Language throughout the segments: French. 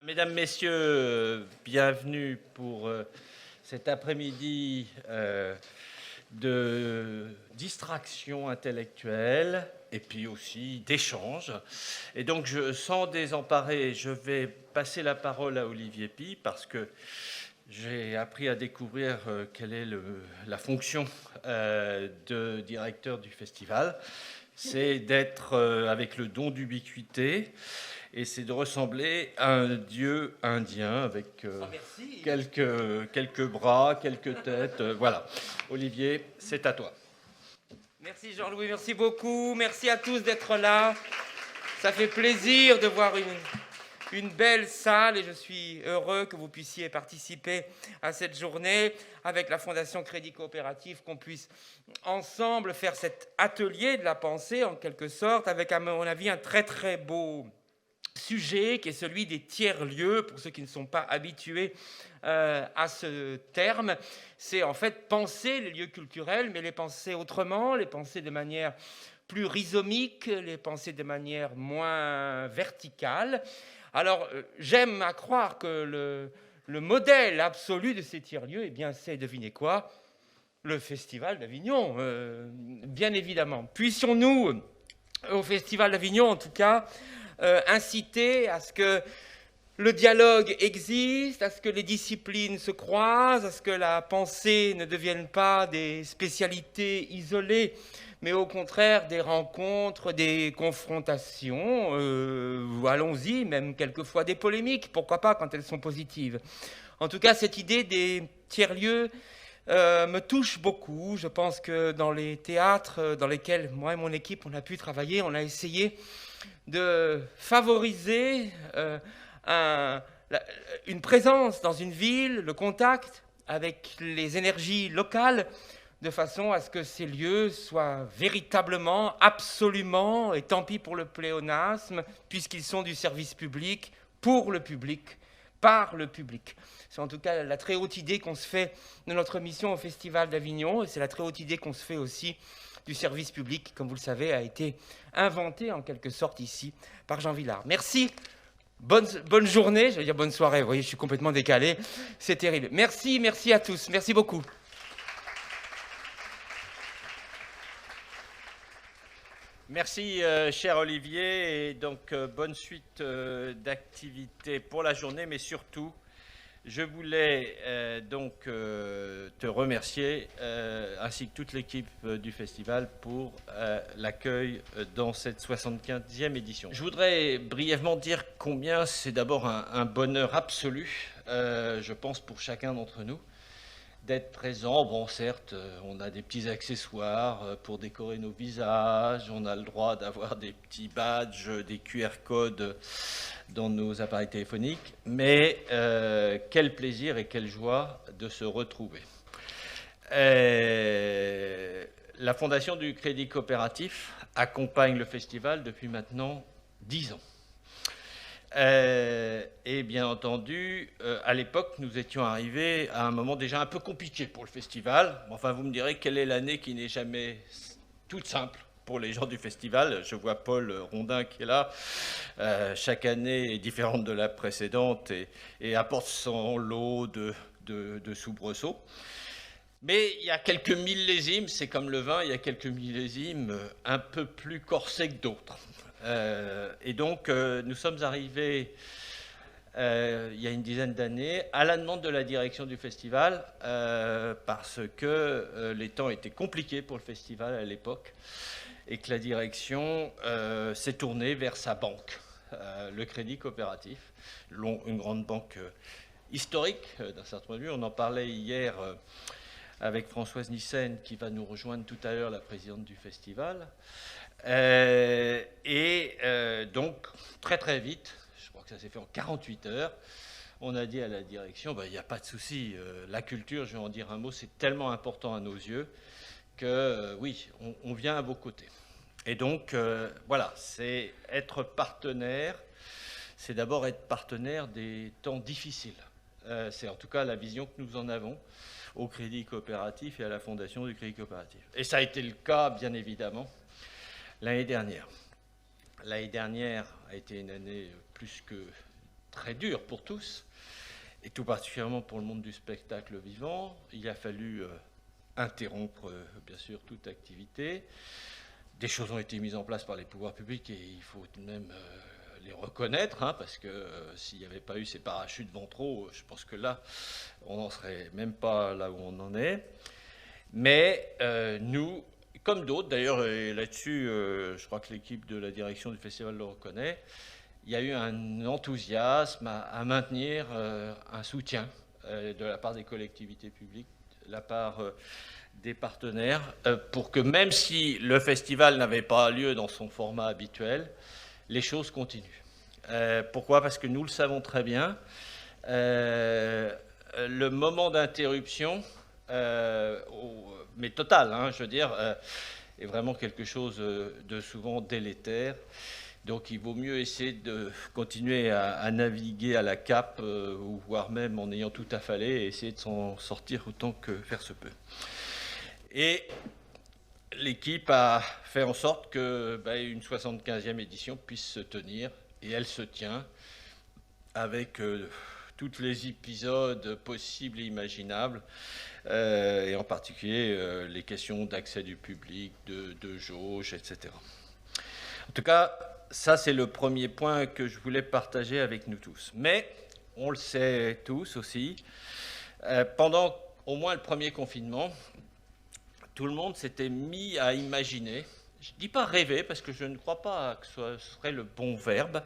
Mesdames, Messieurs, bienvenue pour cet après-midi de distraction intellectuelle et puis aussi d'échange. Et donc, sans désemparer, je vais passer la parole à Olivier Py parce que j'ai appris à découvrir quelle est la fonction de directeur du festival. C'est d'être avec le don d'ubiquité. Et c'est de ressembler à un dieu indien avec quelques bras, quelques têtes. Voilà. Olivier, c'est à toi. Merci Jean-Louis, merci beaucoup. Merci à tous d'être là. Ça fait plaisir de voir une belle salle et je suis heureux que vous puissiez participer à cette journée avec la Fondation Crédit Coopératif, qu'on puisse ensemble faire cet atelier de la pensée en quelque sorte avec, à mon avis, un très très beau sujet qui est celui des tiers-lieux. Pour ceux qui ne sont pas habitués à ce terme, c'est en fait penser les lieux culturels, mais les penser autrement, les penser de manière plus rhizomique, les penser de manière moins verticale. Alors, j'aime à croire que le modèle absolu de ces tiers-lieux, eh bien, c'est, devinez quoi, le Festival d'Avignon, bien évidemment. Puissions-nous, au Festival d'Avignon en tout cas, inciter à ce que le dialogue existe, à ce que les disciplines se croisent, à ce que la pensée ne devienne pas des spécialités isolées, mais au contraire des rencontres, des confrontations, allons-y, même quelquefois des polémiques, pourquoi pas quand elles sont positives. En tout cas, cette idée des tiers-lieux me touche beaucoup. Je pense que dans les théâtres dans lesquels moi et mon équipe on a pu travailler, on a essayé de favoriser une présence dans une ville, le contact avec les énergies locales, de façon à ce que ces lieux soient véritablement, absolument, et tant pis pour le pléonasme, puisqu'ils sont du service public, pour le public, par le public. C'est en tout cas la très haute idée qu'on se fait de notre mission au Festival d'Avignon, et c'est la très haute idée qu'on se fait aussi du service public, qui, comme vous le savez, a été inventé en quelque sorte ici par Jean Vilar. Merci, bonne journée, je vais dire bonne soirée, vous voyez, je suis complètement décalé, c'est terrible. Merci à tous, merci beaucoup. Merci, cher Olivier, et donc bonne suite d'activités pour la journée, mais surtout, je voulais te remercier, ainsi que toute l'équipe du festival, pour l'accueil dans cette 75e édition. Je voudrais brièvement dire combien c'est d'abord un bonheur absolu, je pense, pour chacun d'entre nous, d'être présent. Bon, certes, on a des petits accessoires pour décorer nos visages, on a le droit d'avoir des petits badges, des QR codes dans nos appareils téléphoniques, mais quel plaisir et quelle joie de se retrouver. La Fondation du Crédit Coopératif accompagne le festival depuis maintenant 10 ans. Et bien entendu, à l'époque, nous étions arrivés à un moment déjà un peu compliqué pour le festival. Enfin, vous me direz quelle est l'année qui n'est jamais toute simple pour les gens du festival. Je vois Paul Rondin qui est là. Chaque année est différente de la précédente et apporte son lot de soubresauts. Mais il y a quelques millésimes, c'est comme le vin, il y a quelques millésimes un peu plus corsés que d'autres. Et donc, nous sommes arrivés il y a une dizaine d'années à la demande de la direction du festival parce que les temps étaient compliqués pour le festival à l'époque et que la direction s'est tournée vers sa banque, le Crédit Coopératif, une grande banque historique d'un certain point de vue. On en parlait hier avec Françoise Nyssen qui va nous rejoindre tout à l'heure, la présidente du festival. Donc, très vite, je crois que ça s'est fait en 48 heures, on a dit à la direction, il n'y a pas de souci, la culture, je vais en dire un mot, c'est tellement important à nos yeux que oui, on vient à vos côtés. Et donc, voilà, c'est être partenaire, c'est d'abord être partenaire des temps difficiles. C'est en tout cas la vision que nous en avons au Crédit Coopératif et à la Fondation du Crédit Coopératif. Et ça a été le cas, bien évidemment, l'année dernière. L'année dernière a été une année plus que très dur pour tous, et tout particulièrement pour le monde du spectacle vivant. Il a fallu interrompre, bien sûr, toute activité. Des choses ont été mises en place par les pouvoirs publics et il faut tout de même les reconnaître, hein, parce que s'il n'y avait pas eu ces parachutes ventraux, je pense que là, on n'en serait même pas là où on en est. Mais nous, comme d'autres, d'ailleurs, et là-dessus, je crois que l'équipe de la direction du festival le reconnaît, il y a eu un enthousiasme à maintenir un soutien de la part des collectivités publiques, de la part des partenaires, pour que même si le festival n'avait pas lieu dans son format habituel, les choses continuent. Pourquoi ? Parce que nous le savons très bien, le moment d'interruption, mais total, hein, je veux dire, est vraiment quelque chose de souvent délétère. Donc il vaut mieux essayer de continuer à naviguer à la cape, ou voire même en ayant tout affalé, et essayer de s'en sortir autant que faire se peut. Et l'équipe a fait en sorte que une 75e édition puisse se tenir, et elle se tient avec tous les épisodes possibles et imaginables, et en particulier les questions d'accès du public, de jauge, etc. En tout cas, ça c'est le premier point que je voulais partager avec nous tous. Mais, on le sait tous aussi, pendant au moins le premier confinement, tout le monde s'était mis à imaginer, je ne dis pas rêver, parce que je ne crois pas que ce serait le bon verbe,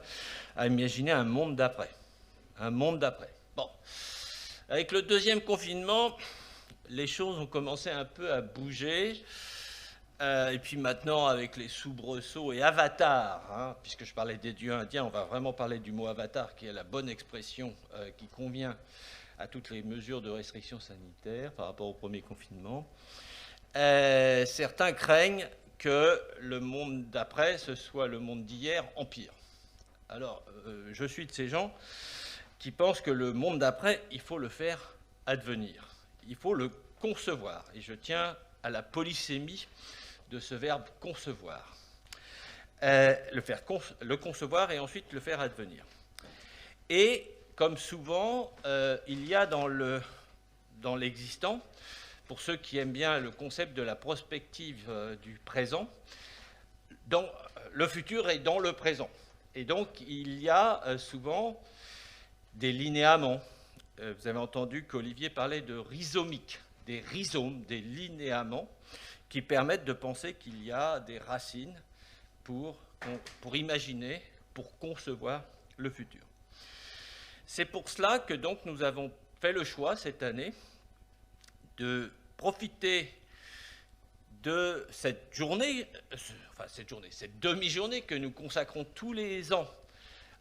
à imaginer un monde d'après. Un monde d'après. Bon. Avec le deuxième confinement, les choses ont commencé un peu à bouger. Et puis maintenant, avec les soubresauts et avatars, hein, puisque je parlais des dieux indiens, on va vraiment parler du mot avatar, qui est la bonne expression qui convient à toutes les mesures de restriction sanitaire par rapport au premier confinement. Certains craignent que le monde d'après, ce soit le monde d'hier en pire. Alors, je suis de ces gens qui pensent que le monde d'après, il faut le faire advenir. Il faut le concevoir. Et je tiens à la polysémie de ce verbe concevoir. Le concevoir et ensuite le faire advenir. Et comme souvent, il y a dans l'existant, pour ceux qui aiment bien le concept de la prospective du présent, dans le futur est dans le présent. Et donc, il y a souvent des linéaments. Vous avez entendu qu'Olivier parlait de rhizomique, des rhizomes, des linéaments, qui permettent de penser qu'il y a des racines pour imaginer, pour concevoir le futur. C'est pour cela que donc nous avons fait le choix cette année de profiter de cette demi-journée que nous consacrons tous les ans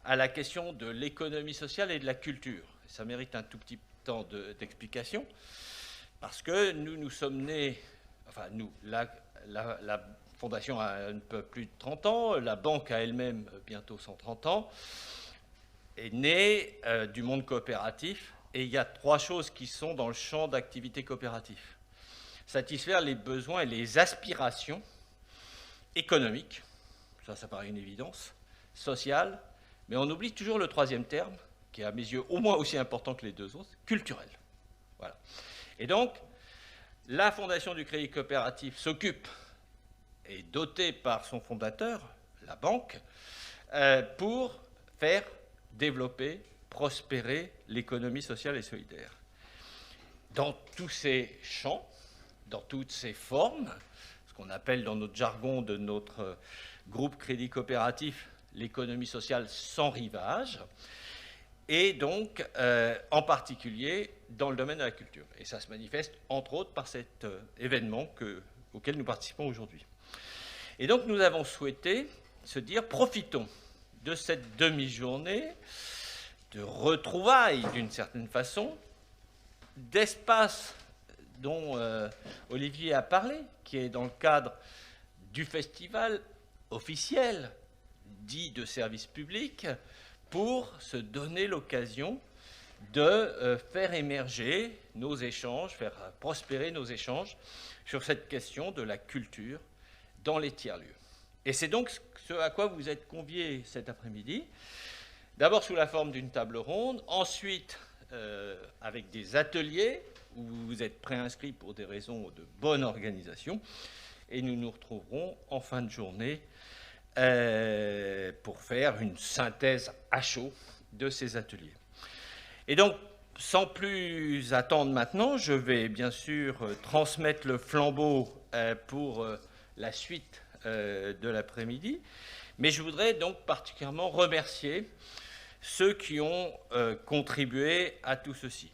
à la question de l'économie sociale et de la culture. Ça mérite un tout petit temps d'explication, parce que nous sommes nés, enfin nous, la Fondation a un peu plus de 30 ans, la banque a elle-même bientôt 130 ans, est née du monde coopératif, et il y a 3 choses qui sont dans le champ d'activité coopérative. Satisfaire les besoins et les aspirations économiques, ça paraît une évidence, sociales, mais on oublie toujours le 3e terme, qui est à mes yeux au moins aussi important que les 2 autres, culturel. Voilà. Et donc, la Fondation du Crédit Coopératif s'occupe, et dotée par son fondateur, la banque, pour faire développer, prospérer l'économie sociale et solidaire. Dans tous ces champs, dans toutes ces formes, ce qu'on appelle dans notre jargon de notre groupe Crédit Coopératif l'économie sociale sans rivage, et donc en particulier dans le domaine de la culture. Et ça se manifeste entre autres par cet événement auquel nous participons aujourd'hui. Et donc nous avons souhaité se dire, profitons de cette demi-journée de retrouvailles d'une certaine façon, d'espace dont Olivier a parlé, qui est dans le cadre du festival officiel dit de service public, pour se donner l'occasion de faire émerger nos échanges, faire prospérer nos échanges sur cette question de la culture dans les tiers-lieux. Et c'est donc ce à quoi vous êtes conviés cet après-midi. D'abord sous la forme d'une table ronde, ensuite avec des ateliers où vous êtes préinscrits pour des raisons de bonne organisation, et nous nous retrouverons en fin de journée pour faire une synthèse à chaud de ces ateliers. Et donc, sans plus attendre maintenant, je vais bien sûr transmettre le flambeau pour la suite de l'après-midi, mais je voudrais donc particulièrement remercier ceux qui ont contribué à tout ceci.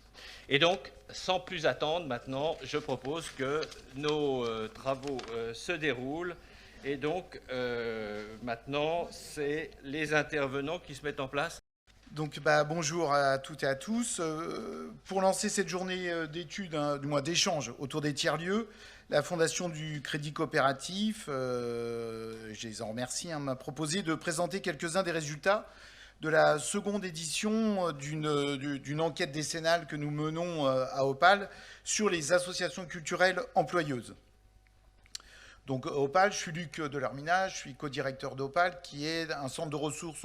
Et donc, sans plus attendre maintenant, je propose que nos travaux se déroulent. Et donc, maintenant, c'est les intervenants qui se mettent en place. Donc, bonjour à toutes et à tous. Pour lancer cette journée d'études, du moins d'échanges autour des tiers-lieux, la Fondation du Crédit Coopératif, je les en remercie, m'a proposé de présenter quelques-uns des résultats de la seconde édition d'une enquête décennale que nous menons à Opale sur les associations culturelles employeuses. Donc, Opale, je suis Luc Delorminage, je suis co-directeur d'Opale, qui est un centre de ressources,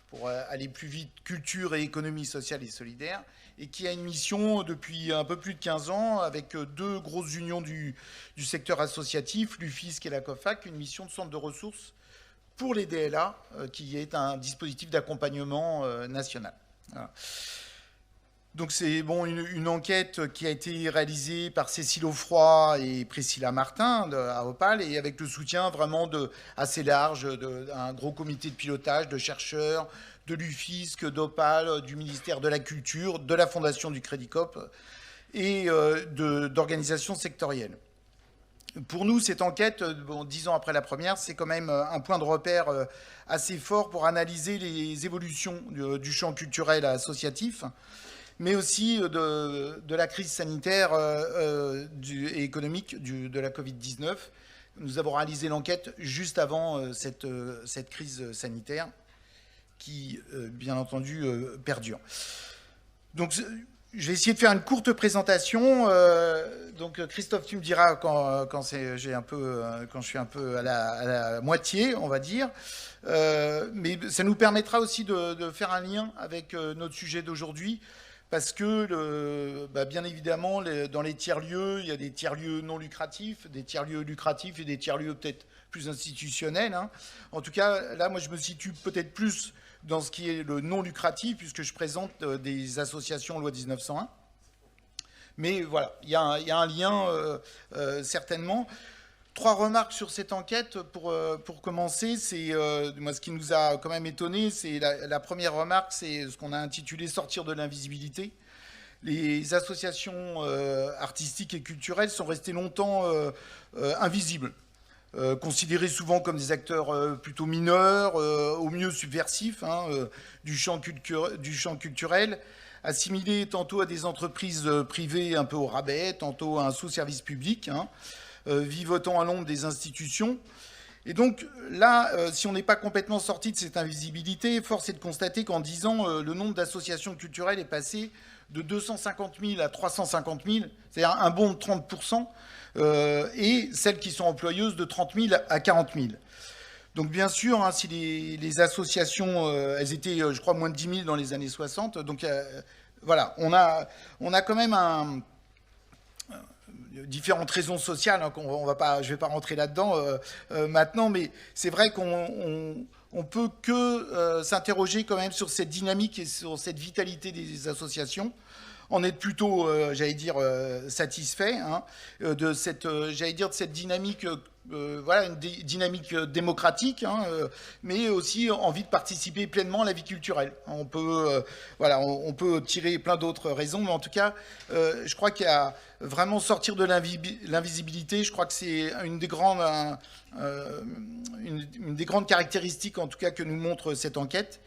pour aller plus vite, culture et économie sociale et solidaire, et qui a une mission depuis un peu plus de 15 ans avec deux grosses unions du secteur associatif, l'UFISC et la COFAC, une mission de centre de ressources pour les DLA, qui est un dispositif d'accompagnement national. Voilà. Donc c'est une enquête qui a été réalisée par Cécile Offroy et Priscilla Martin à Opale, et avec le soutien vraiment assez large d'un gros comité de pilotage de chercheurs, de l'UFISC, d'Opale, du ministère de la Culture, de la Fondation du Crédit Coop et d'organisations sectorielles. Pour nous, cette enquête, 10 ans après la première, c'est quand même un point de repère assez fort pour analyser les évolutions du champ culturel associatif, mais aussi de la crise sanitaire et économique de la Covid-19. Nous avons réalisé l'enquête juste avant cette crise sanitaire qui, bien entendu, perdure. Donc, je vais essayer de faire une courte présentation. Donc, Christophe, tu me diras quand je suis un peu à la moitié, on va dire. Mais ça nous permettra aussi de faire un lien avec notre sujet d'aujourd'hui, parce que, bien évidemment, dans les tiers-lieux, il y a des tiers-lieux non lucratifs, des tiers-lieux lucratifs et des tiers-lieux peut-être plus institutionnels. En tout cas, là, moi, je me situe peut-être plus dans ce qui est le non lucratif, puisque je présente des associations loi 1901. Mais voilà, il y a un lien, certainement. 3 remarques sur cette enquête pour commencer. Moi, ce qui nous a quand même étonné, c'est la première remarque, c'est ce qu'on a intitulé « Sortir de l'invisibilité ». Les associations artistiques et culturelles sont restées longtemps invisibles, considérés souvent comme des acteurs plutôt mineurs, au mieux subversifs, du champ culturel, assimilés tantôt à des entreprises privées un peu au rabais, tantôt à un sous-service public, vivotant à l'ombre des institutions. Et donc là, si on n'est pas complètement sorti de cette invisibilité, force est de constater qu'en 10 ans, le nombre d'associations culturelles est passé de 250 000 à 350 000, c'est-à-dire un bond de 30%, et celles qui sont employeuses de 30 000 à 40 000. Donc bien sûr, si les associations, elles étaient, je crois, moins de 10 000 dans les années 60, donc voilà, on a quand même différentes raisons sociales, je ne vais pas rentrer là-dedans maintenant, mais c'est vrai qu'on peut que s'interroger quand même sur cette dynamique et sur cette vitalité des associations, en être plutôt, satisfait de cette dynamique, une dynamique démocratique, mais aussi envie de participer pleinement à la vie culturelle. On peut tirer plein d'autres raisons, mais en tout cas, je crois qu'il y a vraiment sortir de l'invisibilité. Je crois que c'est une des grandes caractéristiques, en tout cas, que nous montre cette enquête.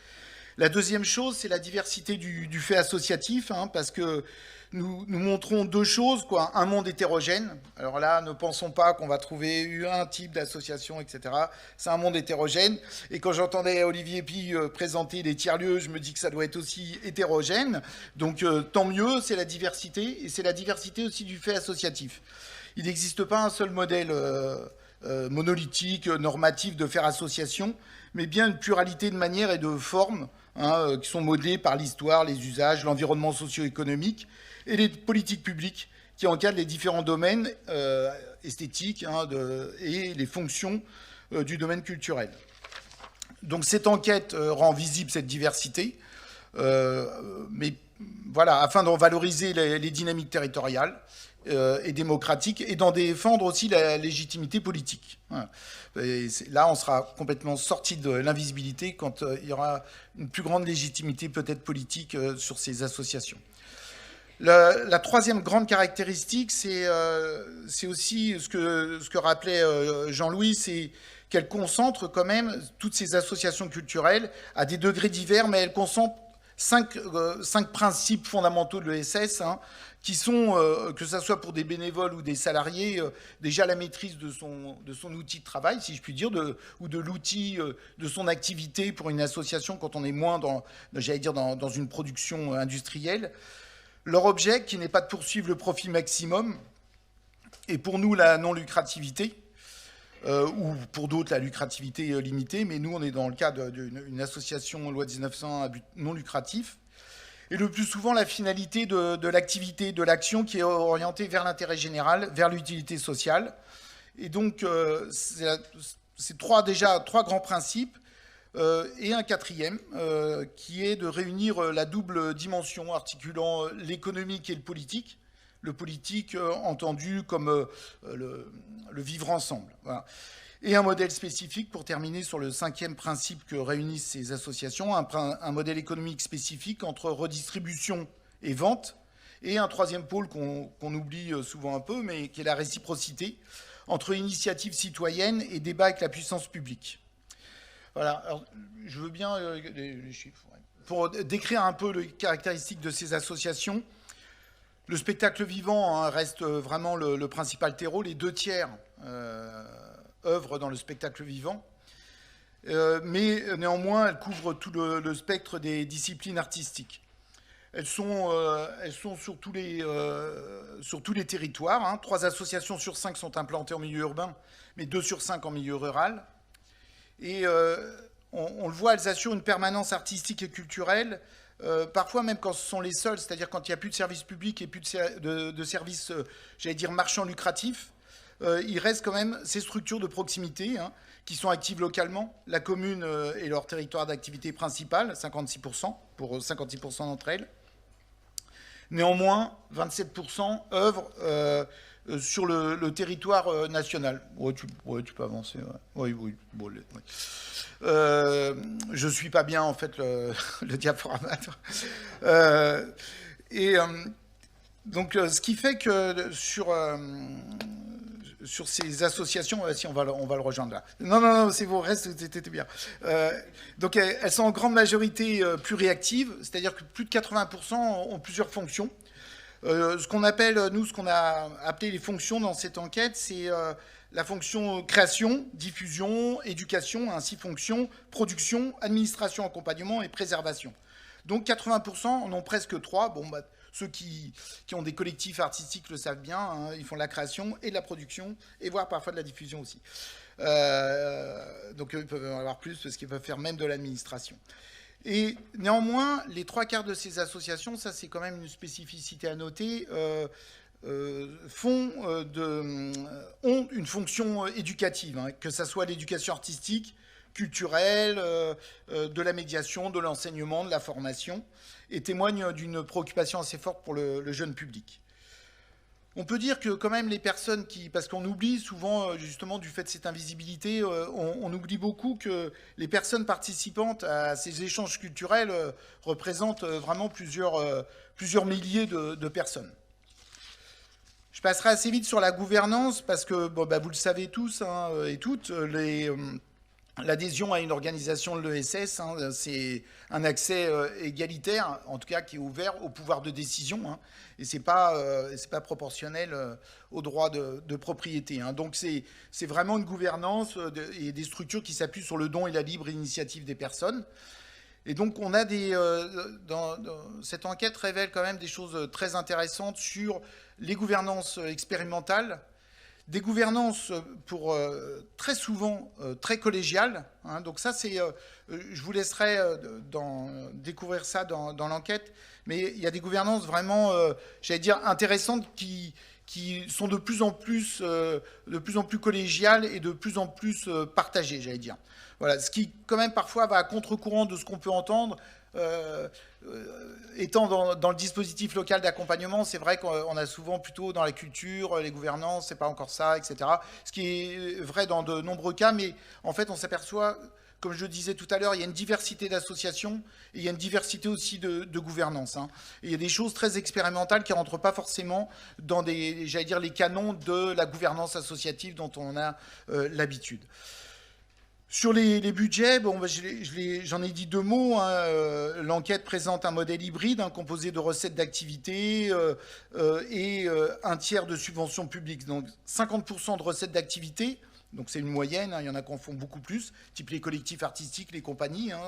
La deuxième chose, c'est la diversité du fait associatif, parce que nous montrons 2 choses, un monde hétérogène. Alors là, ne pensons pas qu'on va trouver un type d'association, etc. C'est un monde hétérogène. Et quand j'entendais Olivier Pi présenter les tiers-lieux, je me dis que ça doit être aussi hétérogène. Donc tant mieux, c'est la diversité, et c'est la diversité aussi du fait associatif. Il n'existe pas un seul modèle monolithique, normatif de faire association, mais bien une pluralité de manières et de formes qui sont modelés par l'histoire, les usages, l'environnement socio-économique et les politiques publiques qui encadrent les différents domaines esthétiques et les fonctions du domaine culturel. Donc cette enquête rend visible cette diversité, mais voilà, afin d'en valoriser les dynamiques territoriales et démocratiques et d'en défendre aussi la légitimité politique. Voilà. Là, on sera complètement sorti de l'invisibilité quand il y aura une plus grande légitimité peut-être politique sur ces associations. La troisième grande caractéristique, c'est aussi ce que rappelait Jean-Louis, c'est qu'elle concentre quand même toutes ces associations culturelles à des degrés divers, mais elle concentre cinq principes fondamentaux de l'ESS, qui sont, que ce soit pour des bénévoles ou des salariés, déjà la maîtrise de son outil de travail, si je puis dire, ou de l'outil de son activité pour une association quand on est moins dans une production industrielle. Leur objet, qui n'est pas de poursuivre le profit maximum, et pour nous la non-lucrativité, ou pour d'autres la lucrativité limitée, mais nous on est dans le cas d'une association loi 1901 à but non lucratif, et le plus souvent la finalité de l'activité, de l'action qui est orientée vers l'intérêt général, vers l'utilité sociale. Et donc c'est trois grands principes, et un quatrième qui est de réunir la double dimension articulant l'économique et le politique entendu comme le vivre ensemble. Voilà. Et un modèle spécifique, pour terminer sur le cinquième principe que réunissent ces associations, un modèle économique spécifique entre redistribution et vente, et un troisième pôle qu'on oublie souvent un peu, mais qui est la réciprocité, entre initiative citoyenne et débat avec la puissance publique. Voilà, alors, je veux bien les chiffres. Ouais. Pour décrire un peu les caractéristiques de ces associations, le spectacle vivant reste vraiment le principal terreau. Les 2/3 œuvrent dans le spectacle vivant. Mais néanmoins, elles couvrent tout le spectre des disciplines artistiques. Elles sont sur tous les territoires. 3 associations sur 5 sont implantées en milieu urbain, mais 2 sur 5 en milieu rural. Et on le voit, elles assurent une permanence artistique et culturelle, parfois même quand ce sont les seuls, c'est-à-dire quand il n'y a plus de services publics et plus de services, j'allais dire, marchands lucratifs. Il reste quand même ces structures de proximité qui sont actives localement. La commune est leur territoire d'activité principal, 56%, pour 56% d'entre elles. Néanmoins, 27% œuvrent sur le territoire national. Ouais, tu peux avancer. Ouais. Oui. Bon, ouais. Je ne suis pas bien, en fait, le diaporama. Donc, ce qui fait que sur ces associations, si on va le rejoindre là. Non, c'est vous, reste, c'était bien. Donc elles sont en grande majorité pluriactives, c'est-à-dire que plus de 80% ont plusieurs fonctions. Ce qu'on a appelé les fonctions dans cette enquête, c'est la fonction création, diffusion, éducation, ainsi fonction, production, administration, accompagnement et préservation. Donc 80% en ont presque 3. Bon, ceux qui ont des collectifs artistiques le savent bien, ils font de la création et de la production, et voire parfois de la diffusion aussi. Donc ils peuvent en avoir plus parce qu'ils peuvent faire même de l'administration. Et néanmoins, les 3/4 de ces associations, ça c'est quand même une spécificité à noter, ont une fonction éducative, que ce soit l'éducation artistique, culturelle, de la médiation, de l'enseignement, de la formation, et témoignent d'une préoccupation assez forte pour le jeune public. On peut dire que quand même les personnes parce qu'on oublie souvent justement du fait de cette invisibilité, on oublie beaucoup que les personnes participantes à ces échanges culturels représentent vraiment plusieurs milliers de personnes. Je passerai assez vite sur la gouvernance parce que vous le savez tous et toutes, l'adhésion à une organisation de l'ESS, c'est un accès égalitaire, en tout cas qui est ouvert au pouvoir de décision, et c'est pas proportionnel au droit de propriété. Donc c'est vraiment une gouvernance et des structures qui s'appuient sur le don et la libre initiative des personnes. Et donc on a cette enquête révèle quand même des choses très intéressantes sur les gouvernances expérimentales, Des gouvernances très souvent très collégiales. Hein, donc ça, je vous laisserai découvrir ça dans l'enquête. Mais il y a des gouvernances vraiment, j'allais dire, intéressantes qui sont de plus en plus collégiales et de plus en plus partagées, j'allais dire. Voilà, ce qui, quand même, parfois va à contre-courant de ce qu'on peut entendre. Étant dans le dispositif local d'accompagnement, c'est vrai qu'on a souvent plutôt dans la culture, les gouvernances, c'est pas encore ça, etc. Ce qui est vrai dans de nombreux cas, mais en fait, on s'aperçoit, comme je le disais tout à l'heure, il y a une diversité d'associations et il y a une diversité aussi de gouvernance. Hein. Et il y a des choses très expérimentales qui ne rentrent pas forcément dans j'allais dire, les canons de la gouvernance associative dont on a l'habitude. Sur les budgets, bon, j'en ai dit 2 mots. Hein. L'enquête présente un modèle hybride composé de recettes d'activité et un tiers de subventions publiques. Donc 50% de recettes d'activité, donc c'est une moyenne, hein, il y en a qui en font beaucoup plus, type les collectifs artistiques, les compagnies, hein,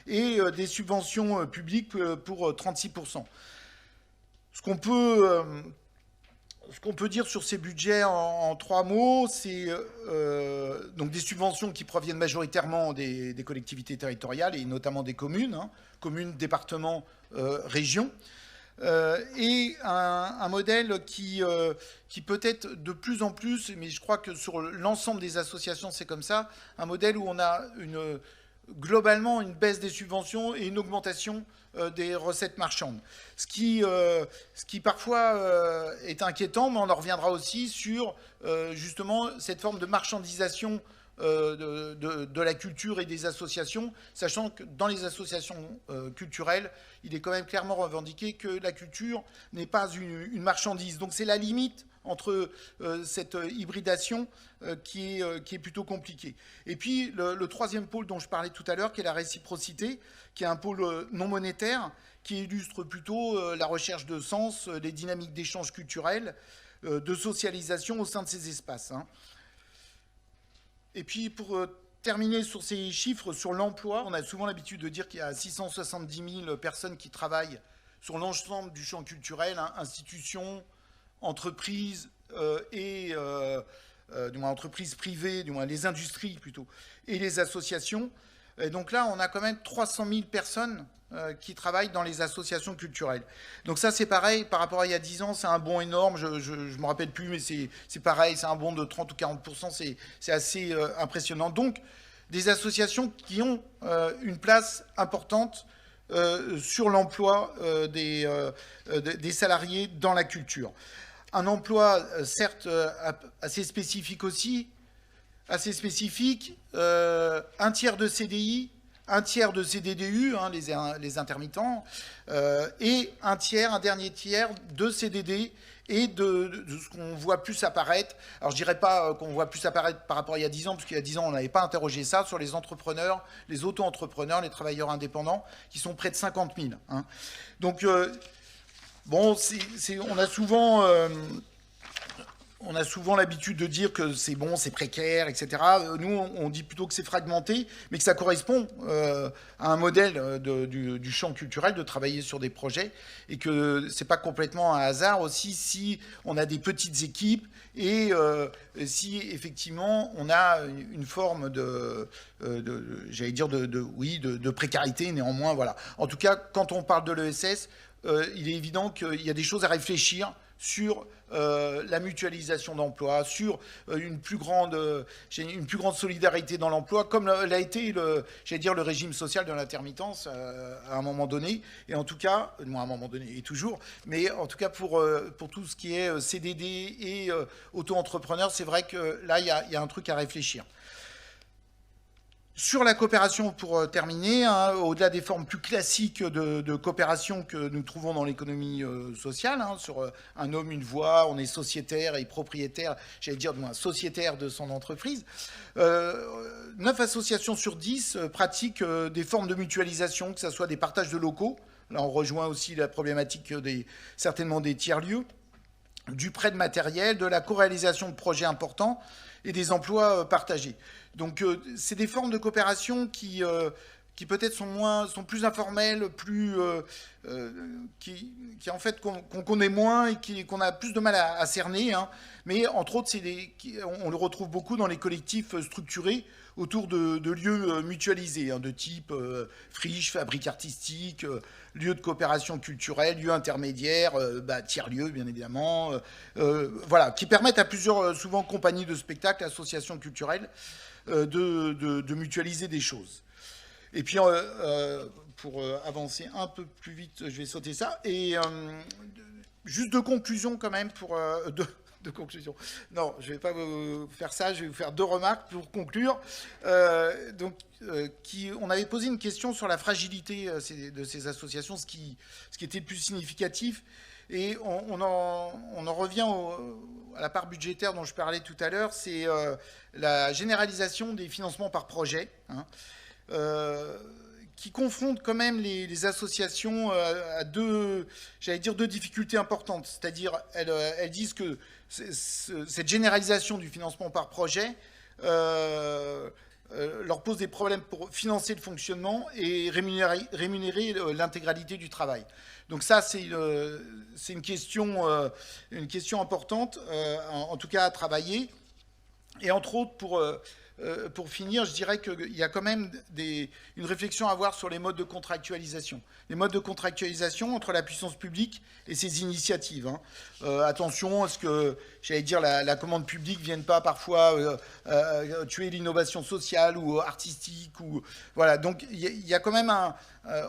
et des subventions publiques pour 36%. Ce qu'on peut dire sur ces budgets en 3 mots, c'est donc des subventions qui proviennent majoritairement des collectivités territoriales et notamment des communes, hein, communes, départements, régions, et un modèle qui peut être de plus en plus, mais je crois que sur l'ensemble des associations c'est comme ça, un modèle où on a globalement une baisse des subventions et une augmentation des recettes marchandes. Ce qui parfois est inquiétant, mais on en reviendra aussi sur justement cette forme de marchandisation de la culture et des associations, sachant que dans les associations culturelles, il est quand même clairement revendiqué que la culture n'est pas une marchandise. Donc c'est la limite entre cette hybridation qui est plutôt compliquée. Et puis le troisième pôle dont je parlais tout à l'heure, qui est la réciprocité, qui est un pôle non monétaire, qui illustre plutôt la recherche de sens, les dynamiques d'échange culturel, de socialisation au sein de ces espaces. Hein. Et puis pour terminer sur ces chiffres, sur l'emploi, on a souvent l'habitude de dire qu'il y a 670 000 personnes qui travaillent sur l'ensemble du champ culturel, hein, institutions, entreprises et du moins entreprises privées, du moins les industries plutôt, et les associations. Et donc là, on a quand même 300 000 personnes qui travaillent dans les associations culturelles. Donc ça, c'est pareil, par rapport à il y a 10 ans, c'est un bond énorme, je ne me rappelle plus, mais c'est pareil, c'est un bond de 30 ou 40%, c'est assez impressionnant. Donc, des associations qui ont une place importante sur l'emploi des salariés dans la culture. Un emploi, certes, assez spécifique aussi, assez spécifique, un tiers de CDI, un tiers de CDDU, hein, les intermittents, et un dernier tiers de CDD et de ce qu'on voit plus apparaître. Alors je dirais pas qu'on voit plus apparaître par rapport à il y a 10 ans, parce qu'il y a 10 ans on n'avait pas interrogé ça, sur les entrepreneurs, les auto-entrepreneurs, les travailleurs indépendants, qui sont près de 50 000. Hein. Donc, bon, on a souvent l'habitude de dire que c'est bon, c'est précaire, etc. Nous, on dit plutôt que c'est fragmenté, mais que ça correspond à un modèle du champ culturel, de travailler sur des projets, et que c'est pas complètement un hasard aussi si on a des petites équipes et si effectivement on a une forme j'allais dire de précarité néanmoins. Voilà. En tout cas, quand on parle de l'ESS, il est évident qu'il y a des choses à réfléchir sur la mutualisation d'emploi, sur une plus grande solidarité dans l'emploi, comme l'a été le régime social de l'intermittence à un moment donné, et en tout cas, non à un moment donné et toujours, mais en tout cas pour tout ce qui est CDD et auto-entrepreneur, c'est vrai que là, il y a un truc à réfléchir. Sur la coopération, pour terminer, hein, au-delà des formes plus classiques de coopération que nous trouvons dans l'économie sociale, hein, sur un homme, une voix, on est sociétaire et propriétaire, j'allais dire du moins sociétaire de son entreprise, 9 associations sur 10 pratiquent des formes de mutualisation, que ce soit des partages de locaux, là on rejoint aussi la problématique certainement des tiers-lieux, du prêt de matériel, de la co-réalisation de projets importants et des emplois partagés. Donc c'est des formes de coopération qui qui peut-être sont plus informels, qui en fait qu'on connaît moins et qu'on a plus de mal à cerner. Hein. Mais entre autres, on le retrouve beaucoup dans les collectifs structurés autour de lieux mutualisés, hein, de type friche, fabrique artistique, lieux de coopération culturelle, lieux intermédiaires, tiers-lieux bien évidemment, voilà, qui permettent à plusieurs, souvent compagnies de spectacles, associations culturelles, de mutualiser des choses. Et puis, pour avancer un peu plus vite, je vais sauter ça. Et juste deux conclusions quand même pour... de conclusion. Non, je ne vais pas vous faire ça, je vais vous faire deux remarques pour conclure. On avait posé une question sur la fragilité de ces associations, ce qui était le plus significatif. Et on en revient à la part budgétaire dont je parlais tout à l'heure, c'est la généralisation des financements par projet, hein, qui confronte quand même les associations à deux difficultés importantes. C'est-à-dire, elles disent que cette généralisation du financement par projet leur pose des problèmes pour financer le fonctionnement et rémunérer l'intégralité du travail. Donc ça, c'est une question importante, en tout cas à travailler. Et entre autres, pour finir, je dirais qu'il y a quand même une réflexion à avoir sur les modes de contractualisation. Les modes de contractualisation entre la puissance publique et ses initiatives. Hein. Attention à ce que, la commande publique ne vienne pas parfois tuer l'innovation sociale ou artistique. Voilà. Donc il y a quand même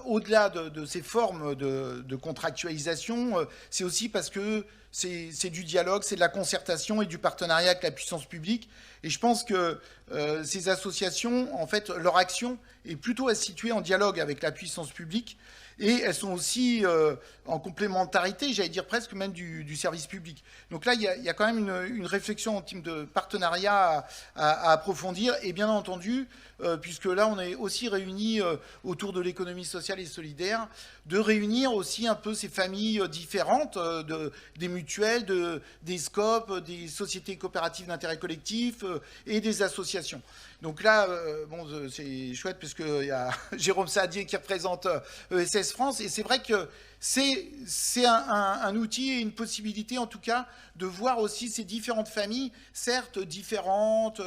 au-delà de ces formes de contractualisation, c'est aussi parce que c'est du dialogue, c'est de la concertation et du partenariat avec la puissance publique. Et je pense que ces associations, en fait, leur action est plutôt à situer en dialogue avec la puissance publique. Et elles sont aussi en complémentarité, presque même du service public. Donc là, il y a quand même une réflexion en termes de partenariat à approfondir. Et bien entendu, puisque là, on est aussi réunis autour de l'économie sociale et solidaire, de réunir aussi un peu ces familles différentes, des mutuelles, des SCOP, des sociétés coopératives d'intérêt collectif et des associations. Donc là, c'est chouette parce qu'il y a Jérôme Sadier qui représente ESS France. Et c'est vrai que c'est un outil et une possibilité, en tout cas, de voir aussi ces différentes familles, certes différentes,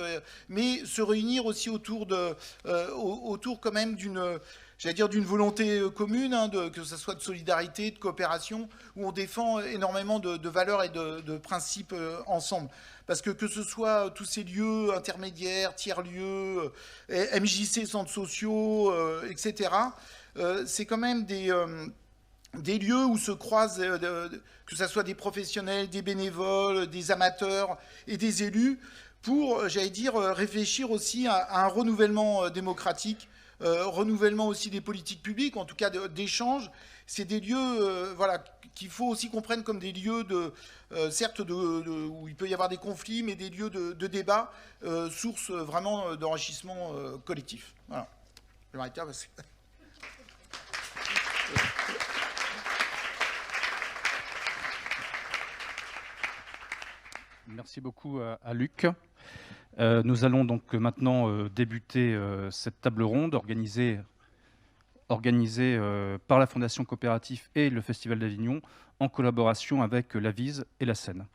mais se réunir aussi autour quand même d'une volonté commune, hein, que ce soit de solidarité, de coopération, où on défend énormément de valeurs et de principes ensemble. Parce que ce soit tous ces lieux intermédiaires, tiers-lieux, MJC, centres sociaux, etc., c'est quand même des lieux où se croisent, que ce soit des professionnels, des bénévoles, des amateurs et des élus, pour, réfléchir aussi à un renouvellement démocratique, renouvellement aussi des politiques publiques, en tout cas d'échanges. C'est des lieux qu'il faut aussi comprendre comme des lieux certes où il peut y avoir des conflits, mais des lieux de débat, source vraiment d'enrichissement collectif. Voilà. Je vais m'arrêter là parce que... Merci beaucoup à Luc. Nous allons donc maintenant débuter cette table ronde organisée par la Fondation Coopérative et le Festival d'Avignon en collaboration avec la Vise et la Seine.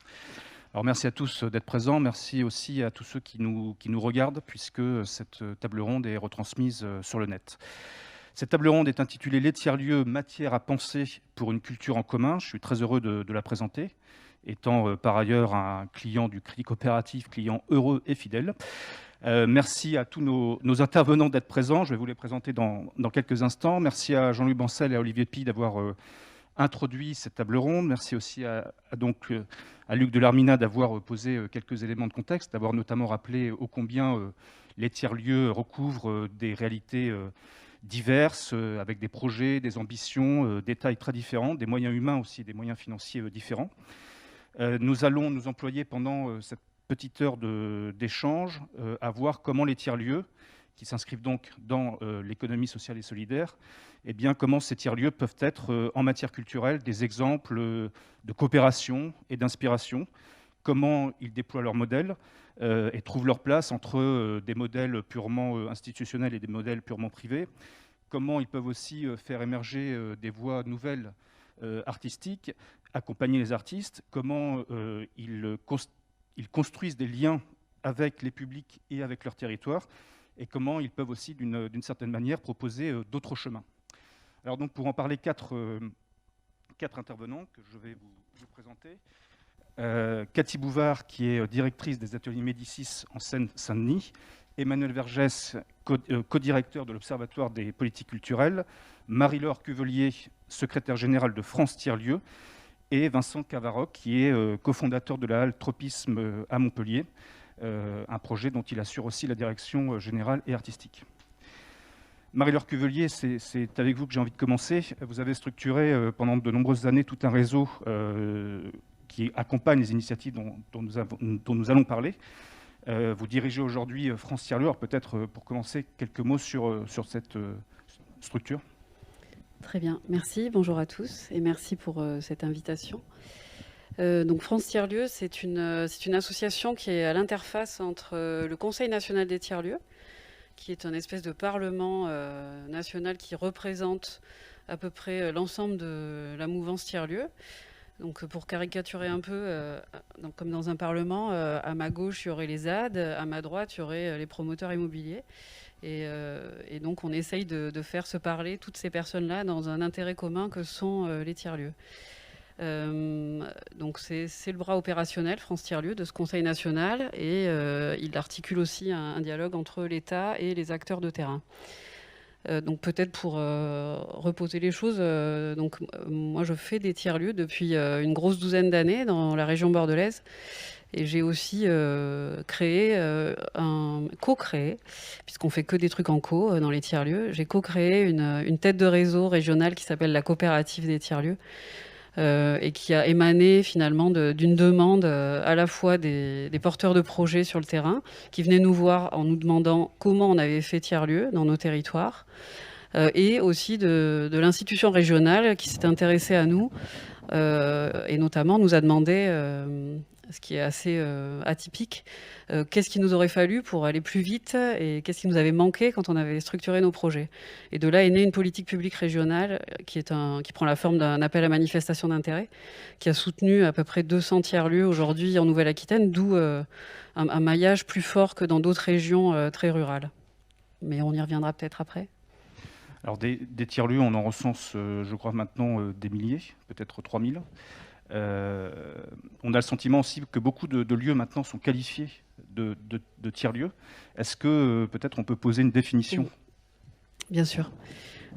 Alors merci à tous d'être présents, merci aussi à tous ceux qui nous regardent puisque cette table ronde est retransmise sur le net. Cette table ronde est intitulée « Les tiers-lieux, matière à penser pour une culture en commun ». Je suis très heureux de la présenter, étant par ailleurs un client du Crédit Coopératif, client heureux et fidèle. Merci à tous nos intervenants d'être présents. Je vais vous les présenter dans quelques instants. Merci à Jean-Louis Bancel et à Olivier Py d'avoir introduit cette table ronde. Merci aussi à Luc Delarminat d'avoir posé quelques éléments de contexte, d'avoir notamment rappelé ô combien les tiers-lieux recouvrent des réalités diverses, avec des projets, des ambitions, des tailles très différentes, des moyens humains aussi, des moyens financiers différents. Nous allons nous employer pendant cette petite heure d'échange à voir comment les tiers-lieux, qui s'inscrivent donc dans l'économie sociale et solidaire, comment ces tiers-lieux peuvent être en matière culturelle des exemples de coopération et d'inspiration, comment ils déploient leurs modèles et trouvent leur place entre des modèles purement institutionnels et des modèles purement privés, comment ils peuvent aussi faire émerger des voies nouvelles artistiques, accompagner les artistes, comment ils construisent des liens avec les publics et avec leur territoire, et comment ils peuvent aussi, d'une certaine manière, proposer d'autres chemins. Alors donc, pour en parler, quatre intervenants que je vais vous présenter. Cathy Bouvard, qui est directrice des ateliers Médicis en Seine-Saint-Denis, Emmanuel Vergès, co-directeur de l'Observatoire des politiques culturelles, Marie-Laure Cuvelier, secrétaire générale de France Tiers-Lieux, et Vincent Cavaroc, qui est cofondateur de la halle Tropisme à Montpellier, un projet dont il assure aussi la direction générale et artistique. Marie-Laure Cuvelier, c'est avec vous que j'ai envie de commencer. Vous avez structuré pendant de nombreuses années tout un réseau qui accompagne les initiatives dont nous allons parler. Vous dirigez aujourd'hui France Tiers-Lieux. Alors peut-être pour commencer, quelques mots sur cette structure. Très bien, merci. Bonjour à tous et merci pour cette invitation. Donc France Tiers-Lieux, c'est une association qui est à l'interface entre le Conseil national des tiers-lieux, qui est un espèce de parlement national qui représente à peu près l'ensemble de la mouvance tiers-lieux. Donc pour caricaturer un peu, donc comme dans un parlement, à ma gauche il y aurait les ZAD, à ma droite il y aurait les promoteurs immobiliers. Et donc on essaye de faire se parler toutes ces personnes-là dans un intérêt commun que sont les tiers-lieux. Donc c'est le bras opérationnel, France Tiers-Lieux, de ce Conseil national, et il articule aussi un dialogue entre l'État et les acteurs de terrain. Donc peut-être pour reposer les choses, donc moi je fais des tiers-lieux depuis une grosse douzaine d'années dans la région bordelaise, et j'ai aussi co-créé, puisqu'on fait que des trucs en co dans les tiers-lieux, j'ai co-créé une tête de réseau régionale qui s'appelle la coopérative des tiers-lieux, et qui a émané finalement d'une demande à la fois des porteurs de projets sur le terrain qui venaient nous voir en nous demandant comment on avait fait tiers-lieu dans nos territoires, et aussi de l'institution régionale qui s'est intéressée à nous et notamment nous a demandé, ce qui est assez atypique, qu'est-ce qu'il nous aurait fallu pour aller plus vite et qu'est-ce qui nous avait manqué quand on avait structuré nos projets. Et de là est née une politique publique régionale qui prend la forme d'un appel à manifestation d'intérêt, qui a soutenu à peu près 200 tiers-lieux aujourd'hui en Nouvelle-Aquitaine, d'où un maillage plus fort que dans d'autres régions très rurales. Mais on y reviendra peut-être après. Alors des tiers-lieux, on en recense, je crois maintenant, des milliers, peut-être 3000. On a le sentiment aussi que beaucoup de lieux maintenant sont qualifiés de tiers-lieux. Est-ce que peut-être on peut poser une définition ? Bien sûr.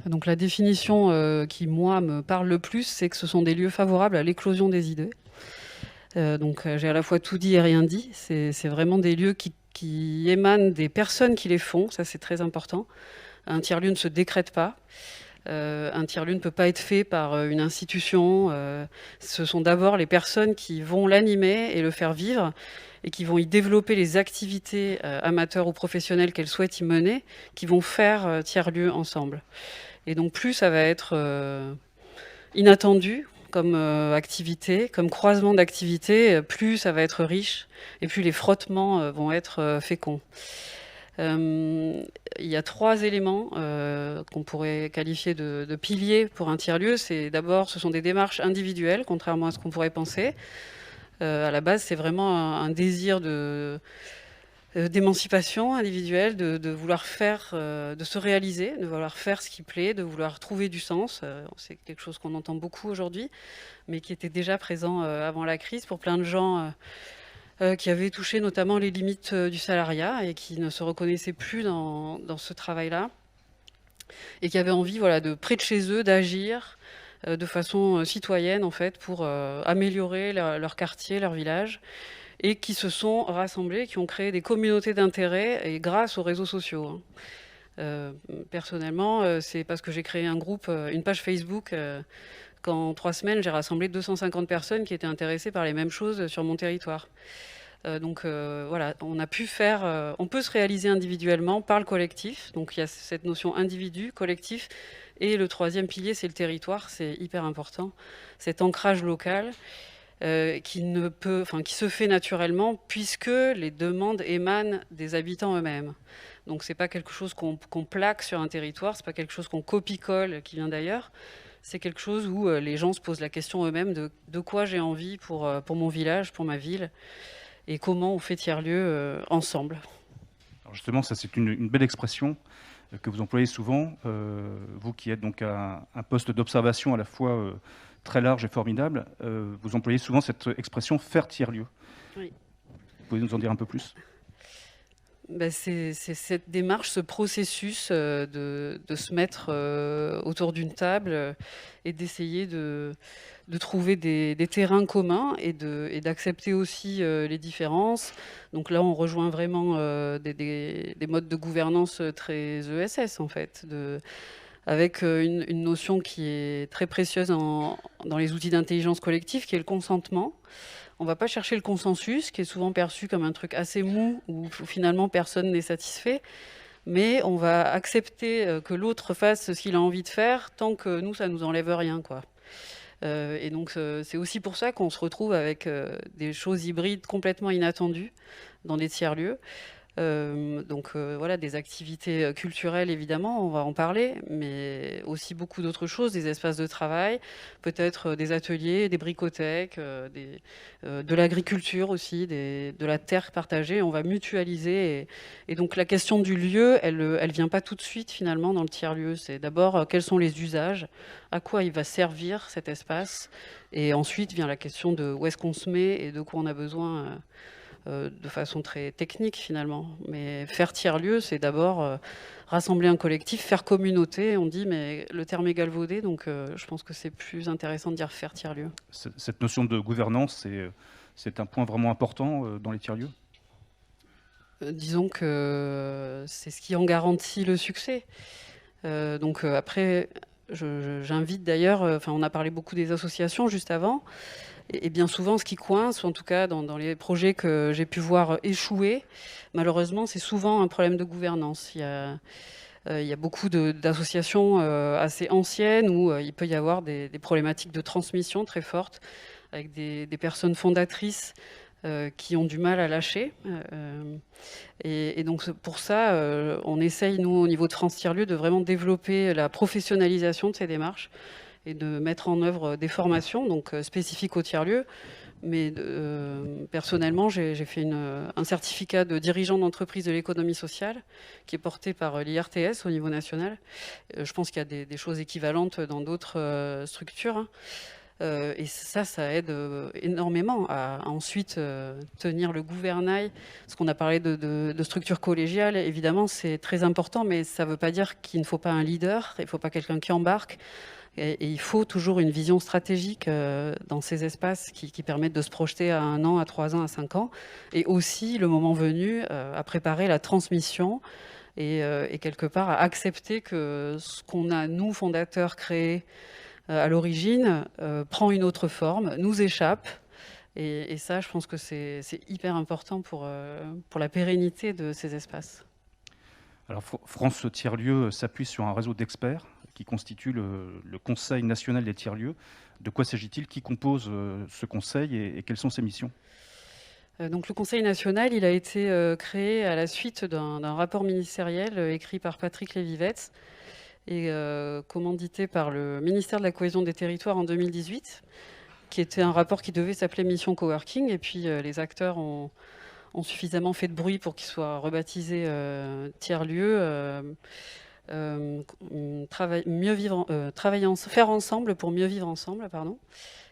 Donc la définition qui, moi, me parle le plus, c'est que ce sont des lieux favorables à l'éclosion des idées. Donc j'ai à la fois tout dit et rien dit. C'est vraiment des lieux qui émanent des personnes qui les font, ça c'est très important. Un tiers-lieu ne se décrète pas. Un tiers-lieu ne peut pas être fait par une institution. Ce sont d'abord les personnes qui vont l'animer et le faire vivre et qui vont y développer les activités amateurs ou professionnelles qu'elles souhaitent y mener, qui vont faire tiers-lieu ensemble. Et donc plus ça va être inattendu comme activité, comme croisement d'activités, plus ça va être riche et plus les frottements vont être féconds. Il y a 3 éléments qu'on pourrait qualifier de piliers pour un tiers-lieu. D'abord, ce sont des démarches individuelles, contrairement à ce qu'on pourrait penser. À la base, c'est vraiment un désir d'émancipation individuelle, de vouloir faire, de se réaliser, de vouloir faire ce qui plaît, de vouloir trouver du sens. C'est quelque chose qu'on entend beaucoup aujourd'hui, mais qui était déjà présent avant la crise pour plein de gens qui avaient touché notamment les limites du salariat et qui ne se reconnaissaient plus dans ce travail-là, et qui avaient envie, voilà, de près de chez eux, d'agir de façon citoyenne en fait pour améliorer leur quartier, leur village, et qui se sont rassemblés, qui ont créé des communautés d'intérêt, et grâce aux réseaux sociaux. Personnellement, c'est parce que j'ai créé un groupe, une page Facebook, qu'en 3 semaines, j'ai rassemblé 250 personnes qui étaient intéressées par les mêmes choses sur mon territoire. Donc voilà, on peut se réaliser individuellement par le collectif. Donc il y a cette notion individu, collectif. Et le 3e pilier, c'est le territoire, c'est hyper important. Cet ancrage local. qui se fait naturellement puisque les demandes émanent des habitants eux-mêmes. Donc c'est pas quelque chose qu'on plaque sur un territoire, c'est pas quelque chose qu'on copie-colle qui vient d'ailleurs. C'est quelque chose où les gens se posent la question eux-mêmes de quoi j'ai envie pour mon village, pour ma ville, et comment on fait tiers-lieu ensemble. Alors justement, ça c'est une belle expression que vous employez souvent, vous qui êtes donc à un poste d'observation à la fois très large et formidable, vous employez souvent cette expression « faire tiers-lieu ». Oui. Vous pouvez nous en dire un peu plus ? C'est cette démarche, ce processus de se mettre autour d'une table et d'essayer de trouver des terrains communs et d'accepter aussi les différences. Donc là, on rejoint vraiment des modes de gouvernance très ESS, en fait, avec une notion qui est très précieuse dans les outils d'intelligence collective, qui est le consentement. On ne va pas chercher le consensus, qui est souvent perçu comme un truc assez mou, où finalement personne n'est satisfait, mais on va accepter que l'autre fasse ce qu'il a envie de faire, tant que nous, ça ne nous enlève rien, quoi. Et donc, c'est aussi pour ça qu'on se retrouve avec des choses hybrides complètement inattendues dans des tiers-lieux. Voilà, des activités culturelles, évidemment, on va en parler, mais aussi beaucoup d'autres choses, des espaces de travail, peut-être des ateliers, des bricothèques, de l'agriculture aussi, de la terre partagée. On va mutualiser. Et donc la question du lieu, elle vient pas tout de suite finalement dans le tiers-lieu. C'est d'abord quels sont les usages, à quoi il va servir cet espace, et ensuite vient la question de où est-ce qu'on se met et de quoi on a besoin de façon très technique finalement. Mais faire tiers-lieu, c'est d'abord rassembler un collectif, faire communauté. On dit, mais le terme est galvaudé, donc je pense que c'est plus intéressant de dire faire tiers-lieu. Cette notion de gouvernance, c'est un point vraiment important dans les tiers-lieux ? Disons que c'est ce qui en garantit le succès. Après, j'invite d'ailleurs, on a parlé beaucoup des associations juste avant, et bien souvent, ce qui coince, ou en tout cas dans les projets que j'ai pu voir échouer, malheureusement, c'est souvent un problème de gouvernance. Il y a beaucoup d'associations assez anciennes où il peut y avoir des problématiques de transmission très fortes, avec des personnes fondatrices qui ont du mal à lâcher. Et donc pour ça, on essaye, nous, au niveau de France Tiers-Lieu, de vraiment développer la professionnalisation de ces démarches et de mettre en œuvre des formations donc spécifiques au tiers-lieu. Mais personnellement, j'ai fait un certificat de dirigeant d'entreprise de l'économie sociale qui est porté par l'IRTS au niveau national. Je pense qu'il y a des choses équivalentes dans d'autres structures. Hein. Et ça aide énormément à ensuite tenir le gouvernail. Parce qu'on a parlé de structure collégiale, évidemment, c'est très important, mais ça ne veut pas dire qu'il ne faut pas un leader, il ne faut pas quelqu'un qui embarque. Et il faut toujours une vision stratégique dans ces espaces qui permettent de se projeter à 1 an, à 3 ans, à 5 ans. Et aussi, le moment venu, à préparer la transmission et quelque part à accepter que ce qu'on a, nous, fondateurs, créé à l'origine, prend une autre forme, nous échappe. Et ça, je pense que c'est hyper important pour la pérennité de ces espaces. Alors, France Tiers-Lieu s'appuie sur un réseau d'experts qui constitue le Conseil national des tiers-lieux. De quoi s'agit-il ? Qui compose ce conseil et quelles sont ses missions ? Donc, le Conseil national, il a été créé à la suite d'un rapport ministériel écrit par Patrick Lévy-Vetz et commandité par le ministère de la Cohésion des Territoires en 2018, qui était un rapport qui devait s'appeler Mission Coworking. Et puis, les acteurs ont suffisamment fait de bruit pour qu'il soit rebaptisé tiers-lieu. Faire ensemble pour mieux vivre ensemble, pardon.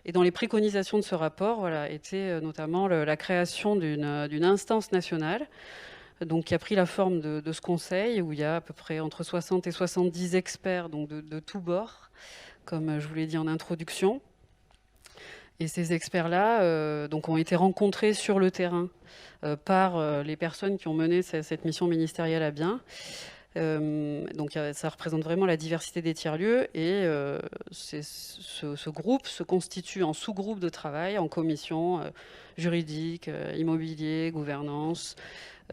Et dans les préconisations de ce rapport, voilà, était notamment la création d'une instance nationale, donc qui a pris la forme de ce conseil où il y a à peu près entre 60 et 70 experts, donc de tous bords, comme je vous l'ai dit en introduction. Et ces experts-là donc ont été rencontrés sur le terrain par les personnes qui ont mené cette mission ministérielle à bien. Donc ça représente vraiment la diversité des tiers-lieux et ce groupe se constitue en sous-groupe de travail, en commission juridique, immobilier, gouvernance,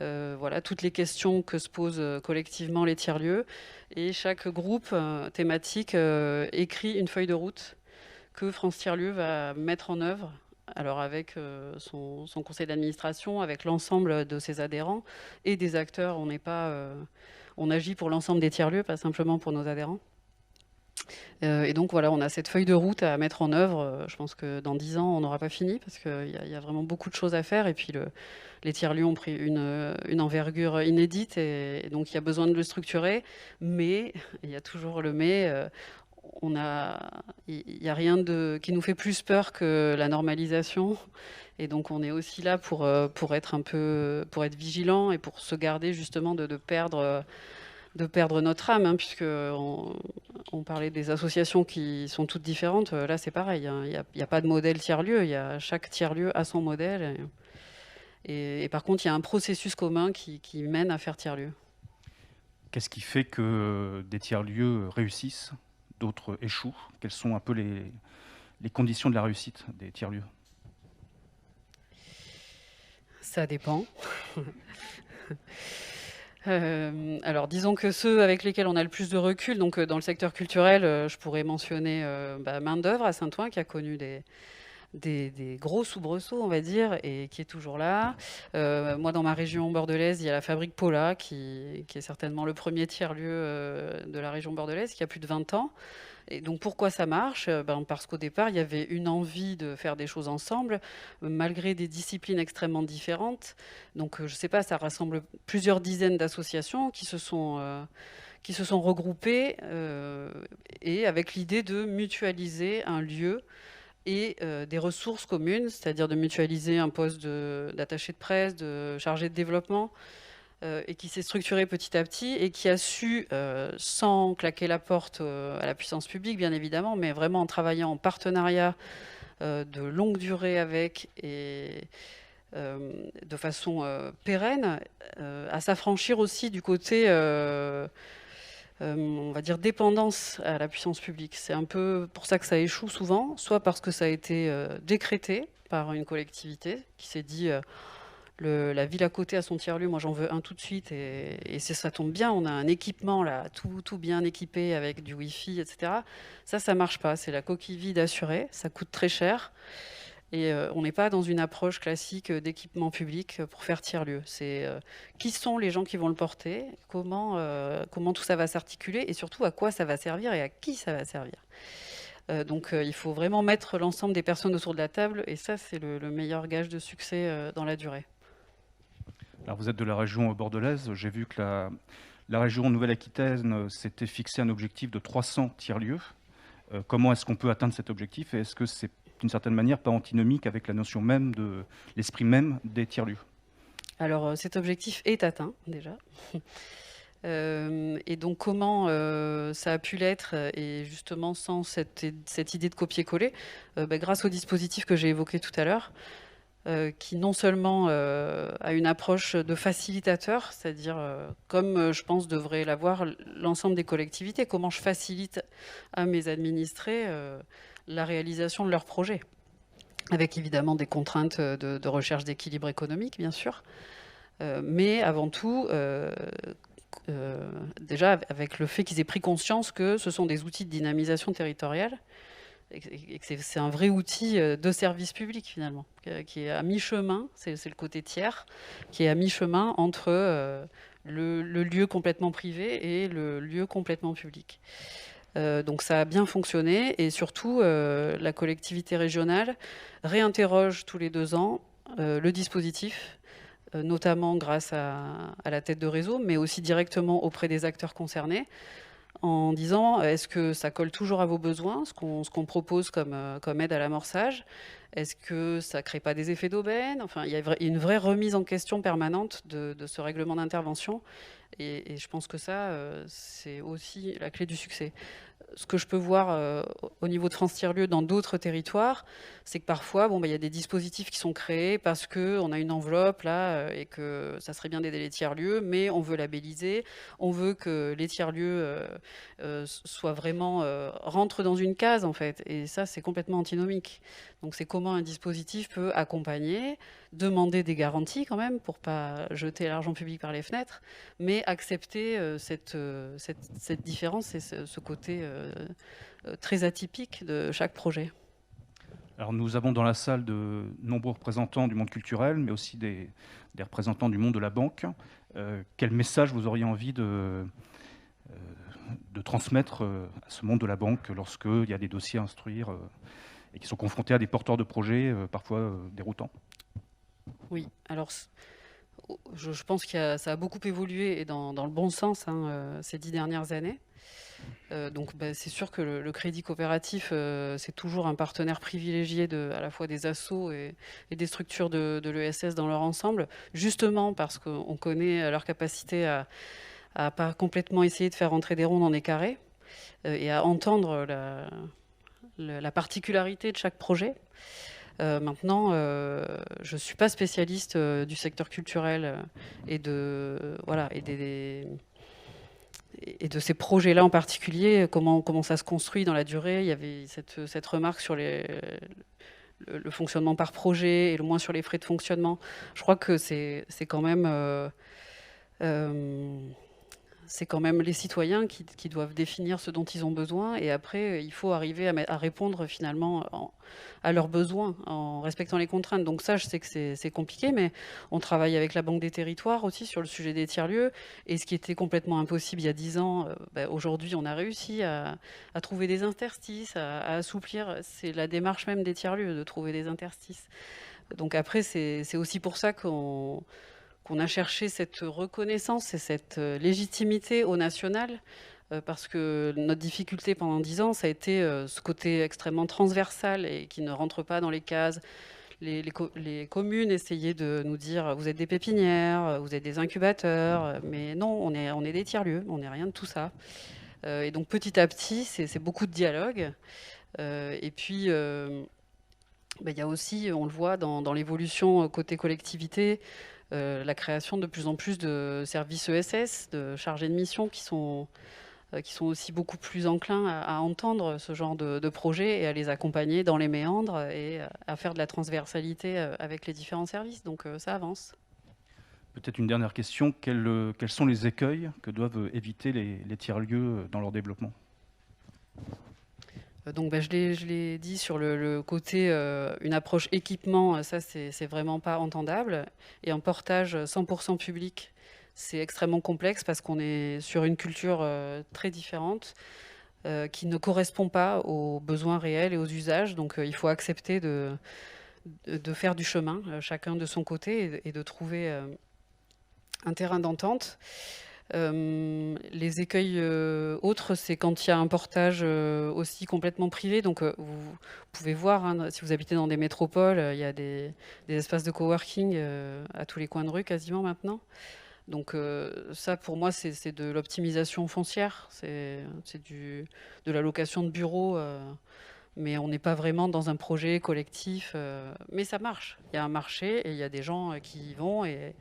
voilà, toutes les questions que se posent collectivement les tiers-lieux. Et chaque groupe thématique écrit une feuille de route que France Tiers-Lieu va mettre en œuvre alors avec son conseil d'administration, avec l'ensemble de ses adhérents et des acteurs. On agit pour l'ensemble des tiers-lieux, pas simplement pour nos adhérents. Et donc voilà, on a cette feuille de route à mettre en œuvre. Je pense que dans 10 ans, on n'aura pas fini parce qu'il y a vraiment beaucoup de choses à faire. Et puis les tiers-lieux ont pris une envergure inédite et donc il y a besoin de le structurer. Mais, il y a toujours le mais, il n'y a rien qui nous fait plus peur que la normalisation. Et donc on est aussi là pour être vigilant et pour se garder justement de perdre notre âme, puisque on parlait des associations qui sont toutes différentes. Là, c'est pareil, il n'y a pas de modèle tiers-lieu. Chaque tiers-lieu a son modèle. Et par contre, il y a un processus commun qui mène à faire tiers-lieu. Qu'est-ce qui fait que des tiers-lieux réussissent, d'autres échouent? Quelles sont un peu les conditions de la réussite des tiers-lieux? Ça dépend. Alors, disons que ceux avec lesquels on a le plus de recul, donc dans le secteur culturel, je pourrais mentionner Main d'œuvre à Saint-Ouen, qui a connu des gros soubresauts, on va dire, et qui est toujours là. Moi, dans ma région bordelaise, il y a la fabrique Paula, qui est certainement le premier tiers-lieu de la région bordelaise, qui a plus de 20 ans. Et donc, pourquoi ça marche? Parce qu'au départ, il y avait une envie de faire des choses ensemble, malgré des disciplines extrêmement différentes. Donc, je ne sais pas, ça rassemble plusieurs dizaines d'associations qui se sont regroupées et avec l'idée de mutualiser un lieu et des ressources communes, c'est-à-dire de mutualiser un poste d'attaché de presse, de chargé de développement, et qui s'est structuré petit à petit et qui a su, sans claquer la porte à la puissance publique, bien évidemment, mais vraiment en travaillant en partenariat de longue durée avec et de façon pérenne, à s'affranchir aussi du côté, on va dire, dépendance à la puissance publique. C'est un peu pour ça que ça échoue souvent, soit parce que ça a été décrété par une collectivité qui s'est dit... la ville à côté a son tiers-lieu, moi j'en veux un tout de suite, et ça tombe bien, on a un équipement là, tout bien équipé avec du Wi-Fi, etc. Ça marche pas, c'est la coquille vide assurée, ça coûte très cher, et on n'est pas dans une approche classique d'équipement public pour faire tiers-lieu. C'est qui sont les gens qui vont le porter, comment tout ça va s'articuler, et surtout à quoi ça va servir et à qui ça va servir. Donc il faut vraiment mettre l'ensemble des personnes autour de la table, et ça c'est le meilleur gage de succès dans la durée. Alors vous êtes de la région bordelaise. J'ai vu que la région Nouvelle-Aquitaine s'était fixé un objectif de 300 tiers-lieux. Comment est-ce qu'on peut atteindre cet objectif? Et est-ce que c'est d'une certaine manière pas antinomique avec la notion même de l'esprit même des tiers-lieux? Alors cet objectif est atteint déjà. Et donc comment ça a pu l'être, et justement sans cette idée de copier-coller, grâce au dispositif que j'ai évoqué tout à l'heure, qui non seulement a une approche de facilitateur, c'est-à-dire comme je pense devrait l'avoir l'ensemble des collectivités, comment je facilite à mes administrés la réalisation de leurs projets, avec évidemment des contraintes de recherche d'équilibre économique, bien sûr, mais avant tout, déjà avec le fait qu'ils aient pris conscience que ce sont des outils de dynamisation territoriale, et que c'est un vrai outil de service public finalement, qui est à mi-chemin, c'est le côté tiers, qui est à mi-chemin entre le lieu complètement privé et le lieu complètement public. Donc ça a bien fonctionné, et surtout la collectivité régionale réinterroge tous les 2 ans le dispositif, notamment grâce à la tête de réseau, mais aussi directement auprès des acteurs concernés, en disant est-ce que ça colle toujours à vos besoins, ce qu'on propose comme aide à l'amorçage? Est-ce que ça ne crée pas des effets d'aubaine? Enfin, il y a une vraie remise en question permanente de ce règlement d'intervention, et je pense que ça, c'est aussi la clé du succès. Ce que je peux voir au niveau de France Tiers-Lieu dans d'autres territoires, c'est que parfois, il y a des dispositifs qui sont créés parce qu'on a une enveloppe là et que ça serait bien d'aider les tiers-lieux, mais on veut labelliser, on veut que les tiers-lieux soient vraiment rentrent dans une case en fait, et ça c'est complètement antinomique. Donc c'est comment un dispositif peut accompagner, demander des garanties quand même pour pas jeter l'argent public par les fenêtres, mais accepter cette différence et ce côté très atypique de chaque projet. Alors nous avons dans la salle de nombreux représentants du monde culturel, mais aussi des représentants du monde de la banque. Quel message vous auriez envie de transmettre à ce monde de la banque lorsqu'il y a des dossiers à instruire et qui sont confrontés à des porteurs de projets parfois déroutants? Oui, alors je pense que ça a beaucoup évolué et dans le bon sens ces 10 dernières années. Donc c'est sûr que le crédit coopératif, c'est toujours un partenaire privilégié à la fois des assos et des structures de l'ESS dans leur ensemble, justement parce qu'on connaît leur capacité à pas complètement essayer de faire rentrer des ronds dans des carrés et à entendre la particularité de chaque projet. Maintenant, je ne suis pas spécialiste du secteur culturel et de ces projets-là en particulier, comment ça se construit dans la durée. Il y avait cette remarque sur le fonctionnement par projet et le moins sur les frais de fonctionnement. Je crois que c'est quand même les citoyens qui doivent définir ce dont ils ont besoin, et après il faut arriver à répondre finalement à leurs besoins en respectant les contraintes. Donc ça, je sais que c'est compliqué, mais on travaille avec la Banque des Territoires aussi sur le sujet des tiers-lieux, et ce qui était complètement impossible il y a 10 ans, aujourd'hui on a réussi à trouver des interstices, à assouplir. C'est la démarche même des tiers-lieux de trouver des interstices. Donc après, c'est aussi pour ça qu'on a cherché cette reconnaissance et cette légitimité au national, parce que notre difficulté pendant 10 ans, ça a été ce côté extrêmement transversal et qui ne rentre pas dans les cases. Les communes essayaient de nous dire « vous êtes des pépinières, vous êtes des incubateurs », mais non, on est des tiers-lieux, on n'est rien de tout ça. Et donc petit à petit, c'est beaucoup de dialogue. Et puis, il y a aussi, on le voit dans l'évolution côté collectivité, la création de plus en plus de services ESS, de chargés de mission qui sont aussi beaucoup plus enclins à entendre ce genre de projet et à les accompagner dans les méandres et à faire de la transversalité avec les différents services. Donc ça avance. Peut-être une dernière question. Quels sont les écueils que doivent éviter les tiers-lieux dans leur développement? Donc je l'ai dit sur le côté, une approche équipement, ça c'est vraiment pas entendable. Et un portage 100% public, c'est extrêmement complexe parce qu'on est sur une culture très différente qui ne correspond pas aux besoins réels et aux usages. Donc il faut accepter de faire du chemin, chacun de son côté, et de trouver un terrain d'entente. Les écueils autres, c'est quand il y a un portage aussi complètement privé. Donc vous pouvez voir, si vous habitez dans des métropoles, il y a des espaces de coworking à tous les coins de rue quasiment maintenant. Donc ça, pour moi, c'est de l'optimisation foncière, c'est de la location de bureaux, mais on n'est pas vraiment dans un projet collectif. Mais ça marche. Il y a un marché et il y a des gens qui y vont et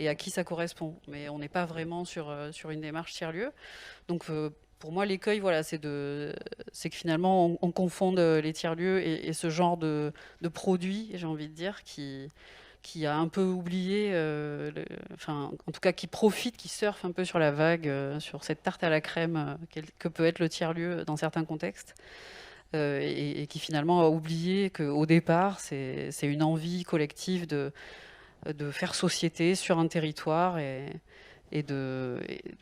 à qui ça correspond. Mais on n'est pas vraiment sur une démarche tiers-lieu. Donc pour moi, l'écueil, voilà, c'est que finalement, on confonde les tiers-lieux et ce genre de produit, j'ai envie de dire, qui a un peu oublié, en tout cas qui profite, qui surfe un peu sur la vague, sur cette tarte à la crème que peut être le tiers-lieu dans certains contextes. Et qui finalement a oublié qu'au départ, c'est une envie collective de faire société sur un territoire et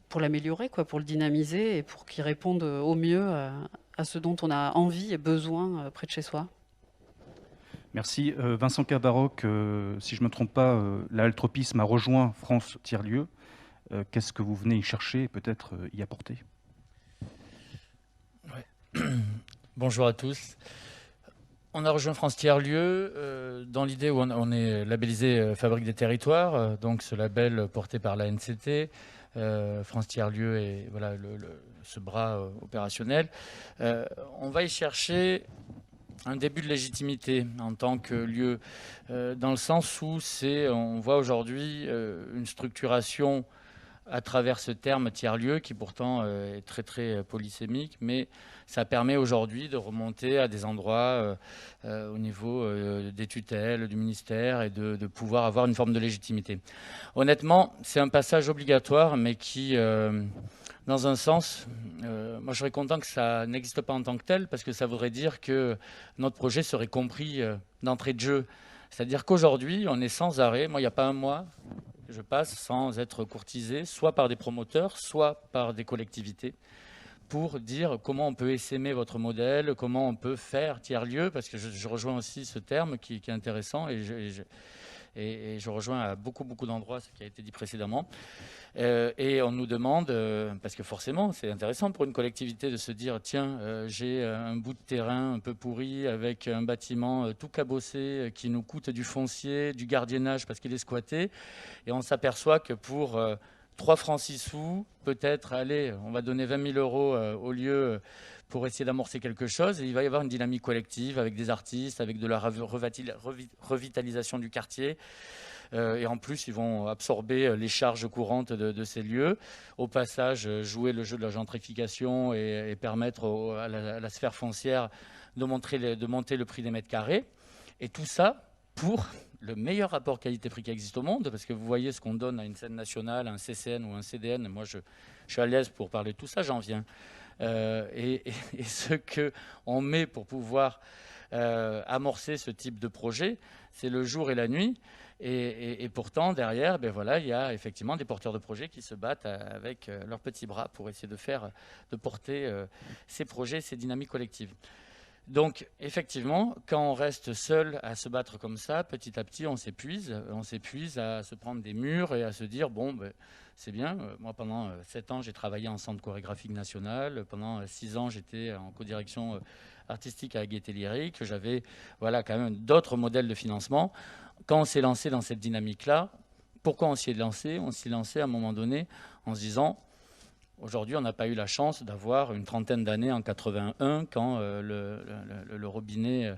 pour l'améliorer, pour le dynamiser et pour qu'il réponde au mieux à ce dont on a envie et besoin près de chez soi. Merci. Vincent Cabarrocq, si je ne me trompe pas, la Altropisme a rejoint France Tiers-Lieux. Qu'est-ce que vous venez y chercher et peut-être y apporter? Ouais. Bonjour à tous. On a rejoint France Tiers-Lieux dans l'idée où on est labellisé Fabrique des Territoires, donc ce label porté par l'ANCT, France Tiers-Lieux et voilà ce bras opérationnel. On va y chercher un début de légitimité en tant que lieu, dans le sens où on voit aujourd'hui une structuration à travers ce terme tiers-lieu qui pourtant est très très polysémique, mais ça permet aujourd'hui de remonter à des endroits au niveau des tutelles, du ministère et de pouvoir avoir une forme de légitimité. Honnêtement, c'est un passage obligatoire, mais qui dans un sens, moi je serais content que ça n'existe pas en tant que tel, parce que ça voudrait dire que notre projet serait compris d'entrée de jeu. C'est-à-dire qu'aujourd'hui, on est sans arrêt, moi il n'y a pas un mois, je passe sans être courtisé, soit par des promoteurs, soit par des collectivités, pour dire comment on peut essaimer votre modèle, comment on peut faire tiers-lieu, parce que je rejoins aussi ce terme qui est intéressant, et je rejoins à beaucoup d'endroits ce qui a été dit précédemment. Et on nous demande, parce que forcément c'est intéressant pour une collectivité de se dire tiens, j'ai un bout de terrain un peu pourri avec un bâtiment tout cabossé qui nous coûte du foncier, du gardiennage parce qu'il est squatté, et on s'aperçoit que pour 3 francs 6 sous, peut-être, allez, on va donner 20 000 euros au lieu pour essayer d'amorcer quelque chose. Et il va y avoir une dynamique collective avec des artistes, avec de la revitalisation du quartier. Et en plus, ils vont absorber les charges courantes de ces lieux. Au passage, jouer le jeu de la gentrification et permettre à la sphère foncière de monter le prix des mètres carrés. Et tout ça pour le meilleur rapport qualité-prix qui existe au monde, parce que vous voyez ce qu'on donne à une scène nationale, à un CCN ou un CDN. Moi, je suis à l'aise pour parler de tout ça, j'en viens. Et ce qu'on met pour pouvoir amorcer ce type de projet, c'est le jour et la nuit. Et pourtant, derrière, ben voilà, il y a effectivement des porteurs de projets qui se battent avec leurs petits bras pour essayer de porter ces projets, ces dynamiques collectives. Donc, effectivement, quand on reste seul à se battre comme ça, petit à petit, on s'épuise à se prendre des murs et à se dire, bon, ben, c'est bien. Moi, pendant 7 ans, j'ai travaillé en centre chorégraphique national. Pendant 6 ans, j'étais en codirection artistique à Gaieté Lyrique. J'avais voilà, quand même d'autres modèles de financement. Quand on s'est lancé dans cette dynamique-là, pourquoi on s'y est lancé? On s'y est lancé à un moment donné en se disant, aujourd'hui, on n'a pas eu la chance d'avoir une trentaine d'années en 81, quand le robinet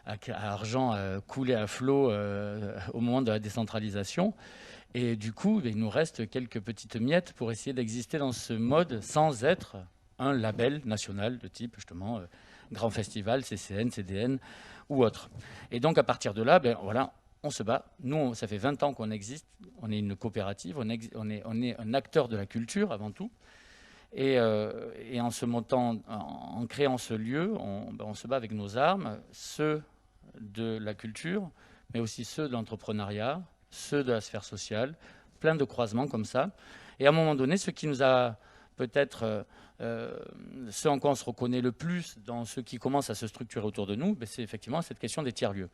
à argent coulait à flot au moment de la décentralisation. Et du coup, il nous reste quelques petites miettes pour essayer d'exister dans ce mode sans être un label national de type, justement, grand festival, CCN, CDN ou autre. Et donc, à partir de là, ben, voilà, on se bat. Nous, ça fait 20 ans qu'on existe. On est une coopérative, on est un acteur de la culture avant tout. Et en se montant, en créant ce lieu, on se bat avec nos armes, ceux de la culture, mais aussi ceux de l'entrepreneuriat, ceux de la sphère sociale, plein de croisements comme ça. Et à un moment donné, ce qui nous a peut-être, ce en quoi on se reconnaît le plus dans ce qui commence à se structurer autour de nous, c'est effectivement cette question des tiers-lieux.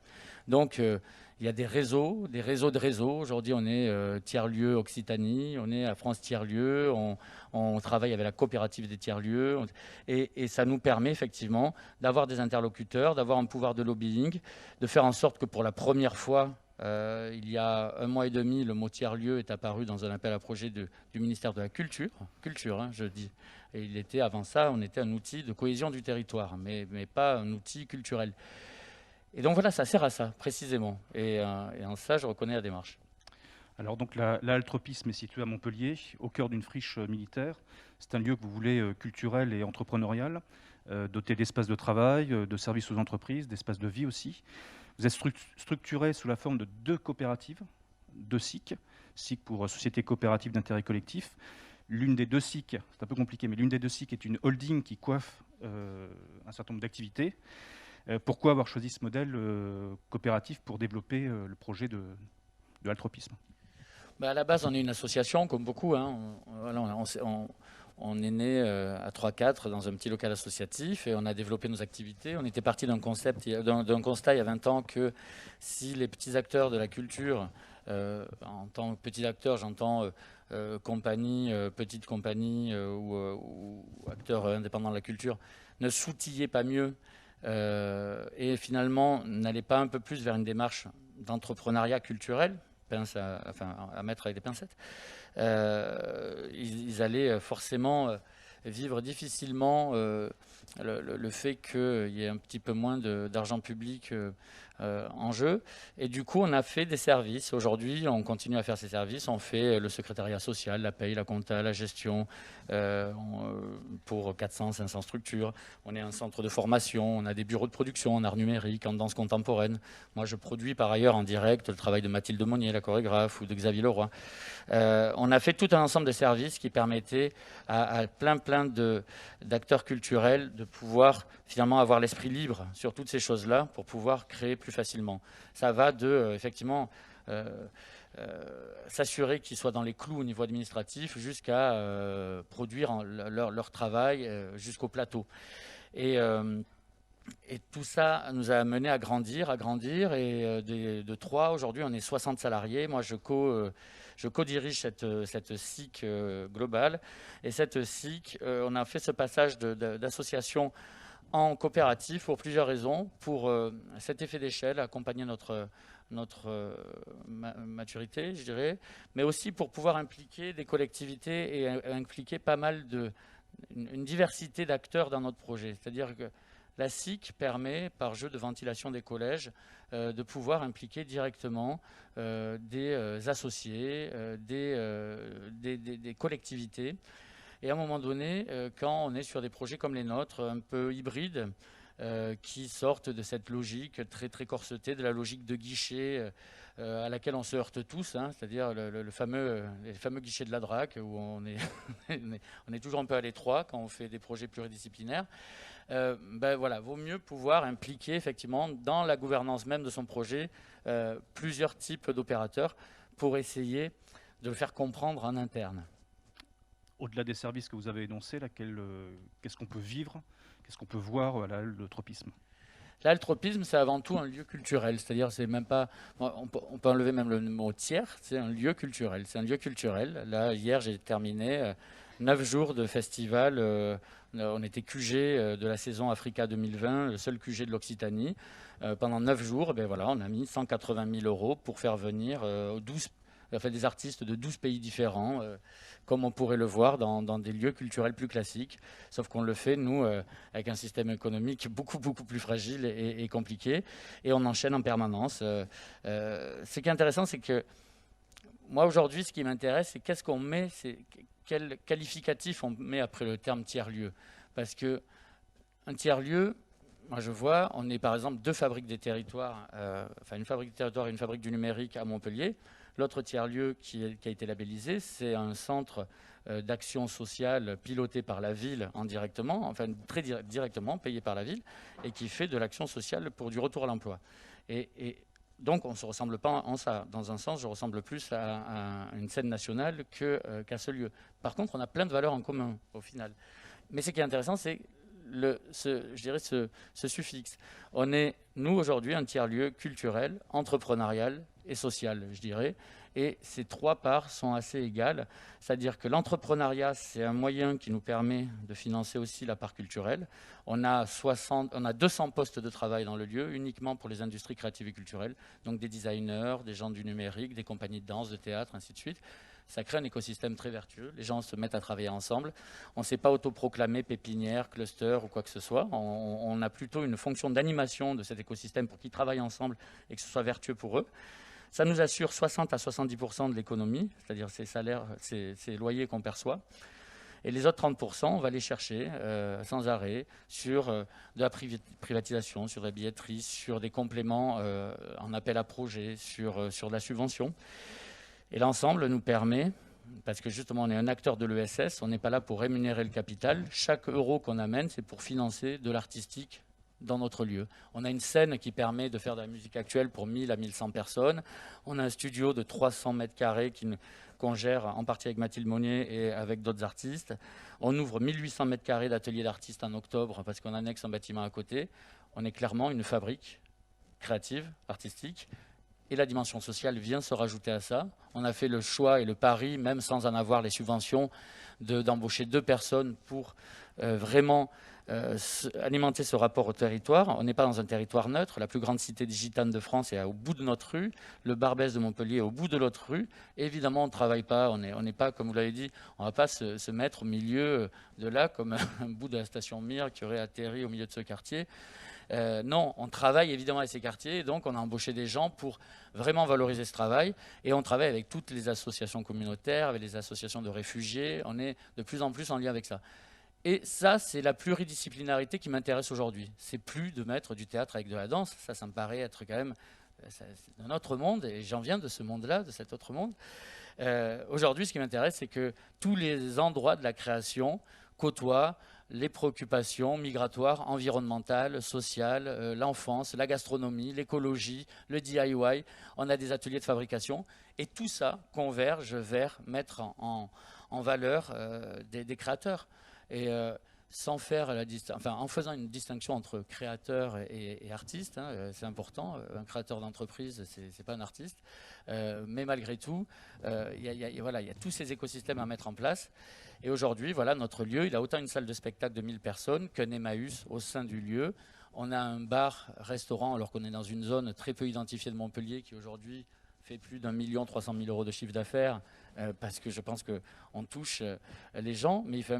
Donc, il y a des réseaux de réseaux. Aujourd'hui, on est tiers-lieux Occitanie, on est à France tiers-lieux, on travaille avec la coopérative des tiers-lieux. Et ça nous permet effectivement d'avoir des interlocuteurs, d'avoir un pouvoir de lobbying, de faire en sorte que pour la première fois, il y a 1 mois et demi, le mot tiers-lieu est apparu dans un appel à projet du ministère de la Culture, hein, je dis. Et il était, avant ça, on était un outil de cohésion du territoire, mais pas un outil culturel. Et donc voilà, ça sert à ça, précisément. Et en ça, je reconnais la démarche. Alors donc la halle Tropisme est située à Montpellier, au cœur d'une friche militaire. C'est un lieu que vous voulez culturel et entrepreneurial, doté d'espaces de travail, de services aux entreprises, d'espaces de vie aussi. Vous êtes structuré sous la forme de 2 coopératives, 2 SIC, SIC pour Société coopérative d'intérêt collectif. L'une des 2 SIC, c'est un peu compliqué, mais l'une des 2 SIC est une holding qui coiffe un certain nombre d'activités. Pourquoi avoir choisi ce modèle coopératif pour développer le projet de l'altropisme? À la base, on est une association, comme beaucoup. Hein. On est né à 3-4 dans un petit local associatif et on a développé nos activités. On était parti d'un constat il y a 20 ans que si les petits acteurs de la culture, en tant que petits acteurs, j'entends petites compagnies ou acteurs indépendants de la culture, ne s'outillaient pas mieux et finalement n'allaient pas un peu plus vers une démarche d'entrepreneuriat culturel, à mettre avec des pincettes, ils allaient forcément vivre difficilement le fait qu'il y ait un petit peu moins d'argent public en jeu. Et du coup, on a fait des services. Aujourd'hui, on continue à faire ces services. On fait le secrétariat social, la paye, la compta, la gestion pour 400, 500 structures. On est un centre de formation, on a des bureaux de production en art numérique, en danse contemporaine. Moi, je produis par ailleurs en direct le travail de Mathilde Monnier, la chorégraphe, ou de Xavier Leroy. On a fait tout un ensemble de services qui permettaient à plein d'acteurs culturels de pouvoir finalement avoir l'esprit libre sur toutes ces choses-là pour pouvoir créer plus facilement. Ça va de, effectivement, s'assurer qu'ils soient dans les clous au niveau administratif jusqu'à produire leur travail jusqu'au plateau. Et tout ça nous a amené à grandir. Et de 3, aujourd'hui, on est 60 salariés. Moi, je co-dirige cette SIC globale. Et cette SIC, on a fait ce passage d'association en coopérative pour plusieurs raisons. Pour cet effet d'échelle, accompagner notre maturité, je dirais, mais aussi pour pouvoir impliquer des collectivités et impliquer pas mal une diversité d'acteurs dans notre projet. C'est-à-dire que la SIC permet, par jeu de ventilation des collèges, de pouvoir impliquer directement des associés, des collectivités. Et à un moment donné, quand on est sur des projets comme les nôtres, un peu hybrides, qui sortent de cette logique très, très corsetée, de la logique de guichet à laquelle on se heurte tous, hein, c'est-à-dire les fameux guichets de la DRAC, où on est toujours un peu à l'étroit quand on fait des projets pluridisciplinaires. Voilà, vaut mieux pouvoir impliquer effectivement dans la gouvernance même de son projet plusieurs types d'opérateurs pour essayer de le faire comprendre en interne. Au-delà des services que vous avez énoncés, qu'est-ce qu'on peut vivre, qu'est-ce qu'on peut voir à l'altropisme? L'altropisme, c'est avant tout un lieu culturel, c'est-à-dire c'est même pas, on peut enlever même le mot tiers, c'est un lieu culturel. C'est un lieu culturel. Là, hier, j'ai terminé 9 jours de festival. On était QG de la saison Africa 2020, le seul QG de l'Occitanie. Pendant 9 jours, voilà, on a mis 180 000 € pour faire venir des artistes de 12 pays différents, comme on pourrait le voir dans des lieux culturels plus classiques. Sauf qu'on le fait, nous, avec un système économique beaucoup, beaucoup plus fragile et compliqué. Et on enchaîne en permanence. Ce qui est intéressant, c'est que moi, aujourd'hui, ce qui m'intéresse, c'est qu'est-ce qu'on met, quel qualificatif on met après le terme tiers-lieu. Parce qu'un tiers-lieu, moi je vois, on est par exemple 2 fabriques des territoires, une fabrique des territoires et une fabrique du numérique à Montpellier. L'autre tiers-lieu qui a été labellisé, c'est un centre d'action sociale piloté par la ville indirectement, enfin très directement payé par la ville, et qui fait de l'action sociale pour du retour à l'emploi. Et donc on ne se ressemble pas en ça. Dans un sens, je ressemble plus à une scène nationale qu'à ce lieu. Par contre, on a plein de valeurs en commun au final. Mais ce qui est intéressant, c'est ce suffixe. On est, nous, aujourd'hui, un tiers-lieu culturel, entrepreneurial et social, je dirais. Et ces 3 parts sont assez égales. C'est-à-dire que l'entrepreneuriat, c'est un moyen qui nous permet de financer aussi la part culturelle. On a 200 postes de travail dans le lieu, uniquement pour les industries créatives et culturelles. Donc des designers, des gens du numérique, des compagnies de danse, de théâtre, ainsi de suite. Ça crée un écosystème très vertueux. Les gens se mettent à travailler ensemble. On ne s'est pas autoproclamé pépinière, cluster ou quoi que ce soit. On a plutôt une fonction d'animation de cet écosystème pour qu'ils travaillent ensemble et que ce soit vertueux pour eux. Ça nous assure 60 à 70% de l'économie, c'est-à-dire ces salaires, ces loyers qu'on perçoit. Et les autres 30%, on va les chercher sans arrêt sur de la privatisation, sur de la billetterie, sur des compléments en appel à projet, sur de la subvention. Et l'ensemble nous permet, parce que justement on est un acteur de l'ESS, on n'est pas là pour rémunérer le capital. Chaque euro qu'on amène, c'est pour financer de l'artistique dans notre lieu. On a une scène qui permet de faire de la musique actuelle pour 1000 à 1100 personnes. On a un studio de 300 mètres carrés qu'on gère en partie avec Mathilde Monnier et avec d'autres artistes. On ouvre 1800 mètres carrés d'ateliers d'artistes en octobre parce qu'on annexe un bâtiment à côté. On est clairement une fabrique créative, artistique. Et la dimension sociale vient se rajouter à ça. On a fait le choix et le pari, même sans en avoir les subventions, d'embaucher 2 personnes pour vraiment alimenter ce rapport au territoire. On n'est pas dans un territoire neutre. La plus grande cité des Gitanes de France est au bout de notre rue. Le Barbès de Montpellier est au bout de l'autre rue. Et évidemment, on ne travaille pas. On n'est pas, comme vous l'avez dit, on ne va pas se mettre au milieu de là, comme un bout de la station Mir qui aurait atterri au milieu de ce quartier. Non, on travaille évidemment avec ces quartiers, et donc on a embauché des gens pour vraiment valoriser ce travail, et on travaille avec toutes les associations communautaires, avec les associations de réfugiés, on est de plus en plus en lien avec ça. Et ça, c'est la pluridisciplinarité qui m'intéresse aujourd'hui. C'est plus de mettre du théâtre avec de la danse, ça me paraît être quand même un autre monde, et j'en viens de ce monde-là, de cet autre monde. Aujourd'hui, ce qui m'intéresse, c'est que tous les endroits de la création côtoient les préoccupations migratoires, environnementales, sociales, l'enfance, la gastronomie, l'écologie, le DIY. On a des ateliers de fabrication, et tout ça converge vers mettre en valeur des créateurs. Et sans faire en faisant une distinction entre créateur et artiste, hein, c'est important. Un créateur d'entreprise, c'est pas un artiste, mais malgré tout, il y a tous ces écosystèmes à mettre en place. Et aujourd'hui, voilà, notre lieu, il a autant une salle de spectacle de 1000 personnes qu'un Emmaüs au sein du lieu. On a un bar-restaurant, alors qu'on est dans une zone très peu identifiée de Montpellier, qui aujourd'hui fait plus d'1 300 000 € de chiffre d'affaires, parce que je pense qu'on touche les gens, mais il fait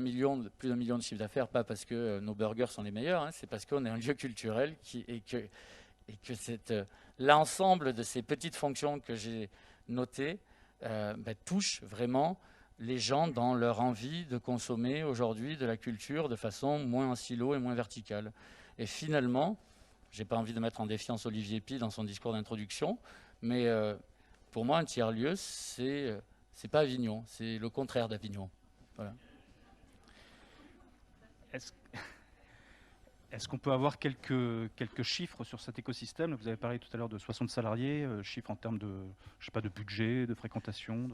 plus d'1 million de chiffre d'affaires, pas parce que nos burgers sont les meilleurs, hein, c'est parce qu'on est un lieu culturel et que l'ensemble de ces petites fonctions que j'ai notées touche vraiment les gens dans leur envie de consommer aujourd'hui de la culture de façon moins en silo et moins verticale. Et finalement, je n'ai pas envie de mettre en défiance Olivier Py dans son discours d'introduction, mais pour moi, un tiers-lieu, c'est pas Avignon, c'est le contraire d'Avignon. Voilà. Est-ce qu'on peut avoir quelques chiffres sur cet écosystème? Vous avez parlé tout à l'heure de 60 salariés, chiffres en termes de, je sais pas, de budget, de fréquentation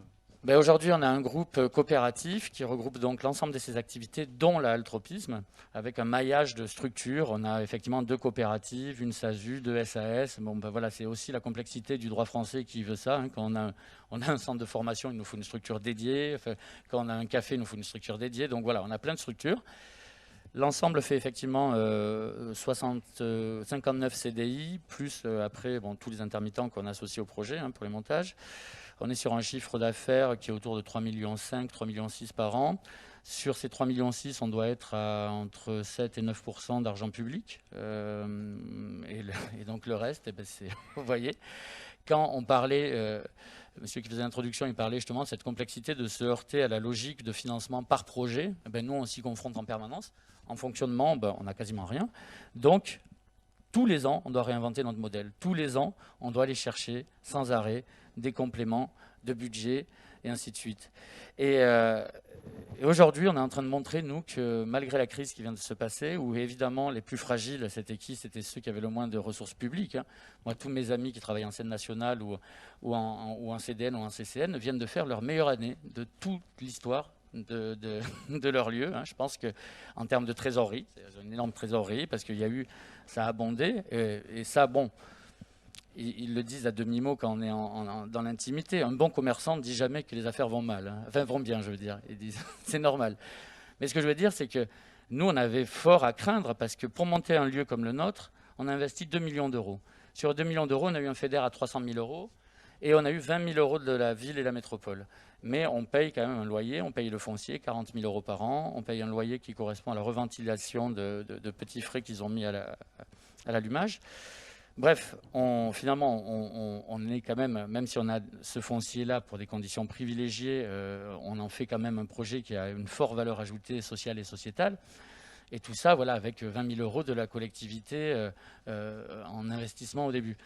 Aujourd'hui, on a un groupe coopératif qui regroupe donc l'ensemble de ces activités, dont l'altropisme, avec un maillage de structures. On a effectivement 2 coopératives, une SASU, 2 SAS. Voilà, c'est aussi la complexité du droit français qui veut ça. Hein. Quand on a un centre de formation, il nous faut une structure dédiée. Enfin, quand on a un café, il nous faut une structure dédiée. Donc voilà, on a plein de structures. L'ensemble fait effectivement 59 CDI, plus après tous les intermittents qu'on associe au projet pour les montages. On est sur un chiffre d'affaires qui est autour de 3,5 millions, 3,6 millions par an. Sur ces 3,6 millions, on doit être à entre 7 et 9% d'argent public. Et donc le reste, vous voyez, quand on parlait, monsieur qui faisait l'introduction, il parlait justement de cette complexité de se heurter à la logique de financement par projet. Nous, on s'y confronte en permanence. En fonctionnement, on n'a quasiment rien. Donc, tous les ans, on doit réinventer notre modèle. Tous les ans, on doit aller chercher sans arrêt des compléments de budget et ainsi de suite. Et aujourd'hui, on est en train de montrer, nous, que malgré la crise qui vient de se passer, où évidemment les plus fragiles, c'était qui? C'était ceux qui avaient le moins de ressources publiques. Hein. Moi, tous mes amis qui travaillent en scène nationale ou en CDN ou en CCN viennent de faire leur meilleure année de toute l'histoire de leur lieu. Hein. Je pense qu'en termes de trésorerie, c'est une énorme trésorerie, parce qu'il y a eu, ça a abondé, et ça, ils le disent à demi-mot quand on est dans l'intimité. Un bon commerçant ne dit jamais que les affaires vont mal. Hein. Enfin, vont bien, je veux dire. Ils disent c'est normal. Mais ce que je veux dire, c'est que nous, on avait fort à craindre, parce que pour monter un lieu comme le nôtre, on a investi 2 millions d'euros. Sur 2 millions d'euros, on a eu un FEDER à 300 000 € et on a eu 20 000 € de la ville et la métropole. Mais on paye quand même un loyer, on paye le foncier, 40 000 € par an, on paye un loyer qui correspond à la reventilation de petits frais qu'ils ont mis à l'allumage. Bref, finalement, on est quand même si on a ce foncier-là pour des conditions privilégiées, on en fait quand même un projet qui a une forte valeur ajoutée sociale et sociétale. Et tout ça, voilà, avec 20 000 € de la collectivité en investissement au début.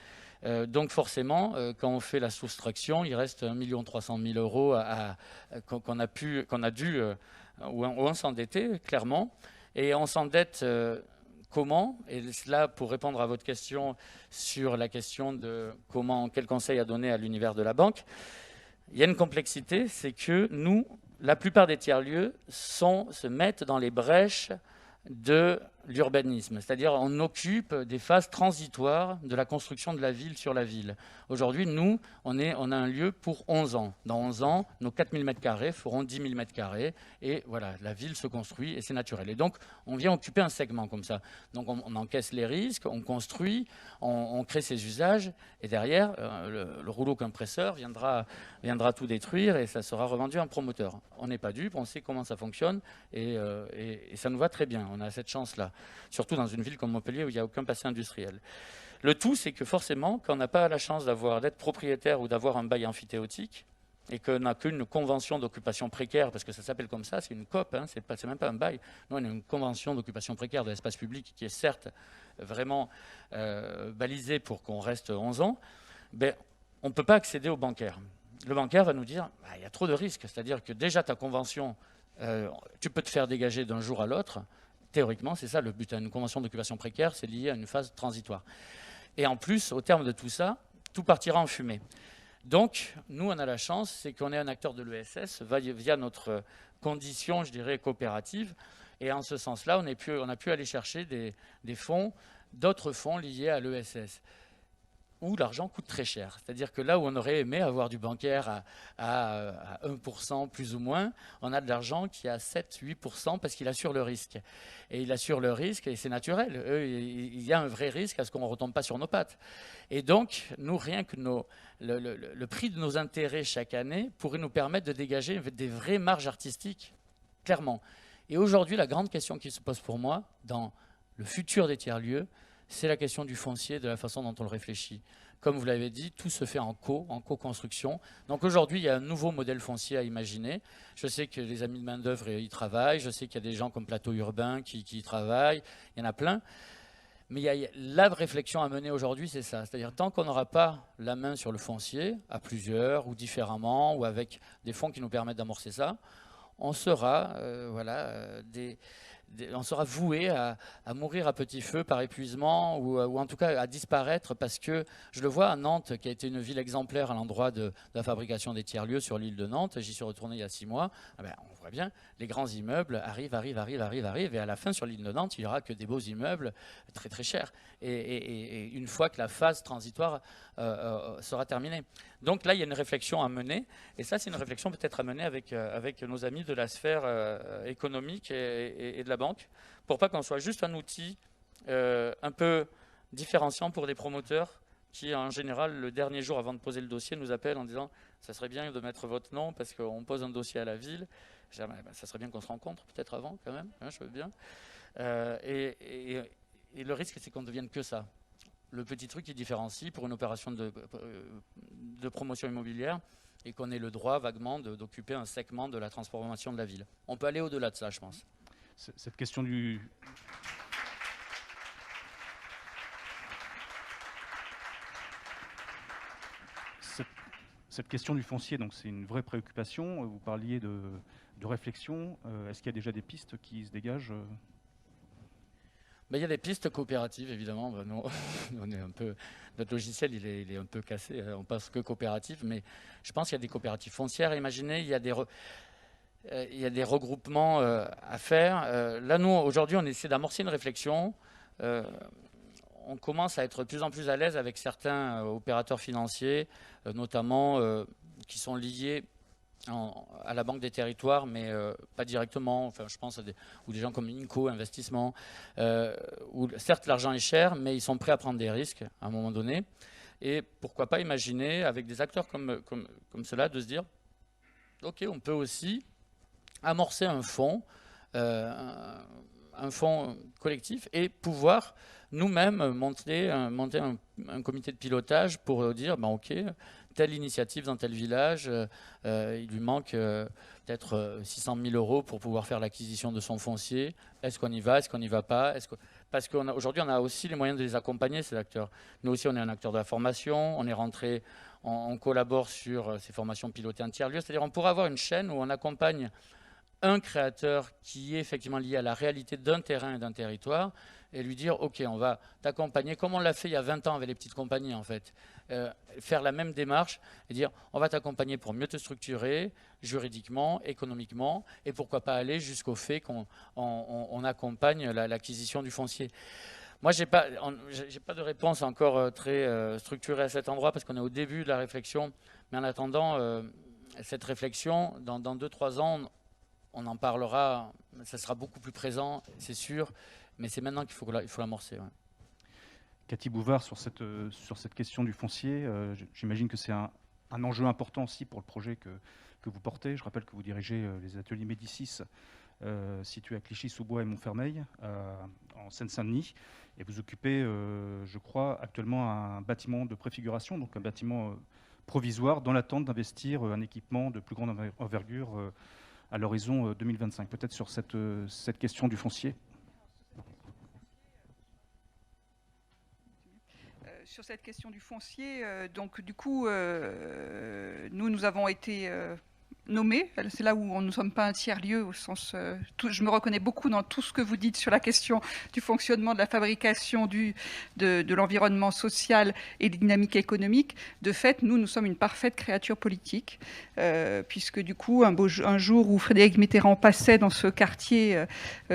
Donc forcément, quand on fait la soustraction, il reste 1 300 000 € qu'on a dû ou on s'endetter, clairement. Et on s'endette... Comment? Et là, pour répondre à votre question sur la question de quel conseil à donner à l'univers de la banque, il y a une complexité, c'est que nous, la plupart des tiers-lieux se mettent dans les brèches de l'urbanisme, c'est-à-dire on occupe des phases transitoires de la construction de la ville sur la ville. Aujourd'hui, nous, on a un lieu pour 11 ans. Dans 11 ans, nos 4000 m² feront 10 000 m², et voilà, la ville se construit et c'est naturel. Et donc, on vient occuper un segment comme ça. Donc, on encaisse les risques, on construit, on crée ses usages, et derrière, le rouleau compresseur viendra tout détruire et ça sera revendu à un promoteur. On n'est pas dupe, on sait comment ça fonctionne et ça nous va très bien, on a cette chance-là. surtout dans une ville comme Montpellier où il n'y a aucun passé industriel. Le tout, c'est que forcément, quand on n'a pas la chance d'être propriétaire ou d'avoir un bail amphithéotique, et qu'on n'a qu'une convention d'occupation précaire, parce que ça s'appelle comme ça, c'est une COP, hein, c'est même pas un bail. Nous, on a une convention d'occupation précaire de l'espace public qui est certes vraiment balisée pour qu'on reste 11 ans, ben, on ne peut pas accéder au bancaire. Le bancaire va nous dire il y a trop de risques, c'est-à-dire que déjà ta convention, tu peux te faire dégager d'un jour à l'autre. Théoriquement, c'est ça le but. Une convention d'occupation précaire, c'est lié à une phase transitoire. Et en plus, au terme de tout ça, tout partira en fumée. Donc, nous, on a la chance, c'est qu'on est un acteur de l'ESS via notre condition, je dirais, coopérative. Et en ce sens-là, on a pu aller chercher des fonds, d'autres fonds liés à l'ESS, où l'argent coûte très cher. C'est-à-dire que là où on aurait aimé avoir du bancaire à 1% plus ou moins, on a de l'argent qui est à 7-8% parce qu'il assure le risque. Et il assure le risque, et c'est naturel. Il y a un vrai risque à ce qu'on ne retombe pas sur nos pattes. Et donc, nous, rien que le prix de nos intérêts chaque année pourrait nous permettre de dégager des vraies marges artistiques, clairement. Et aujourd'hui, la grande question qui se pose pour moi, dans le futur des tiers-lieux, c'est la question du foncier, de la façon dont on le réfléchit. Comme vous l'avez dit, tout se fait en co-construction. Donc aujourd'hui, il y a un nouveau modèle foncier à imaginer. Je sais que les amis de main-d'œuvre y travaillent, je sais qu'il y a des gens comme Plateau Urbain qui y travaillent, il y en a plein. Mais la réflexion à mener aujourd'hui, c'est ça. C'est-à-dire tant qu'on n'aura pas la main sur le foncier, à plusieurs, ou différemment, ou avec des fonds qui nous permettent d'amorcer ça, on sera on sera voué à mourir à petit feu par épuisement ou en tout cas à disparaître parce que je le vois à Nantes qui a été une ville exemplaire à l'endroit de la fabrication des tiers-lieux sur l'île de Nantes. J'y suis retourné il y a 6 mois. On voit bien, les grands immeubles arrivent et à la fin sur l'île de Nantes, il n'y aura que des beaux immeubles très très chers. Et une fois que la phase transitoire sera terminée. Donc là, il y a une réflexion à mener et ça, c'est une réflexion peut-être à mener avec nos amis de la sphère économique et de la banque, pour pas qu'on soit juste un outil un peu différenciant pour des promoteurs qui, en général, le dernier jour avant de poser le dossier, nous appellent en disant « ça serait bien de mettre votre nom parce qu'on pose un dossier à la ville ». Je dis « ça serait bien qu'on se rencontre peut-être avant quand même, hein, je veux bien ». Et le risque, c'est qu'on ne devienne que ça. Le petit truc qui différencie pour une opération de promotion immobilière et qu'on ait le droit vaguement d'occuper un segment de la transformation de la ville. On peut aller au-delà de ça, je pense. Cette question du... Cette question du foncier, donc c'est une vraie préoccupation. Vous parliez de réflexion. Est-ce qu'il y a déjà des pistes qui se dégagent ? Il y a des pistes coopératives, évidemment. Nous, on est un peu, notre logiciel, il est un peu cassé. On passe que coopérative, mais je pense qu'il y a des coopératives foncières. Imaginez, il y a des regroupements à faire. Là, nous, aujourd'hui, on essaie d'amorcer une réflexion. On commence à être de plus en plus à l'aise avec certains opérateurs financiers, notamment qui sont liés à la Banque des Territoires, mais pas directement. Enfin, je pense ou des gens comme Inco, Investissement, où certes l'argent est cher, mais ils sont prêts à prendre des risques à un moment donné. Et pourquoi pas imaginer, avec des acteurs comme cela, de se dire, OK, on peut aussi amorcer un fonds collectif et pouvoir nous-mêmes monter un comité de pilotage pour dire, OK, telle initiative dans tel village, il lui manque peut-être 600 000 € pour pouvoir faire l'acquisition de son foncier. Est-ce qu'on y va? Est-ce qu'on n'y va pas? Parce qu'aujourd'hui, on a aussi les moyens de les accompagner, ces acteurs. Nous aussi, on est un acteur de la formation. On est rentré, on collabore sur ces formations pilotées en tiers-lieu. C'est-à-dire on pourrait avoir une chaîne où on accompagne un créateur qui est effectivement lié à la réalité d'un terrain et d'un territoire et lui dire, OK, on va t'accompagner, comme on l'a fait il y a 20 ans avec les petites compagnies, en fait. Faire la même démarche et dire, on va t'accompagner pour mieux te structurer, juridiquement, économiquement, et pourquoi pas aller jusqu'au fait qu'on accompagne l'acquisition du foncier. Moi, j'ai pas de réponse encore très structurée à cet endroit parce qu'on est au début de la réflexion. Mais en attendant, cette réflexion, dans 2-3 ans, on en parlera, ça sera beaucoup plus présent, c'est sûr, mais c'est maintenant qu'il faut l'amorcer. Ouais. Cathy Bouvard, sur cette question du foncier, j'imagine que c'est un enjeu important aussi pour le projet que vous portez. Je rappelle que vous dirigez les ateliers Médicis situé à Clichy-sous-Bois et Montfermeil, en Seine-Saint-Denis. Et vous occupez, je crois, actuellement un bâtiment de préfiguration, donc un bâtiment provisoire, dans l'attente d'investir un équipement de plus grande envergure à l'horizon 2025. Peut-être sur cette question du foncier. Sur cette question du foncier, donc du coup, nous avons été nommés. C'est là où nous ne sommes pas un tiers-lieu, au sens. Je me reconnais beaucoup dans tout ce que vous dites sur la question du fonctionnement de la fabrication, de l'environnement social et des dynamiques économiques. De fait, nous sommes une parfaite créature politique, puisque du coup, un jour où Frédéric Mitterrand passait dans ce quartier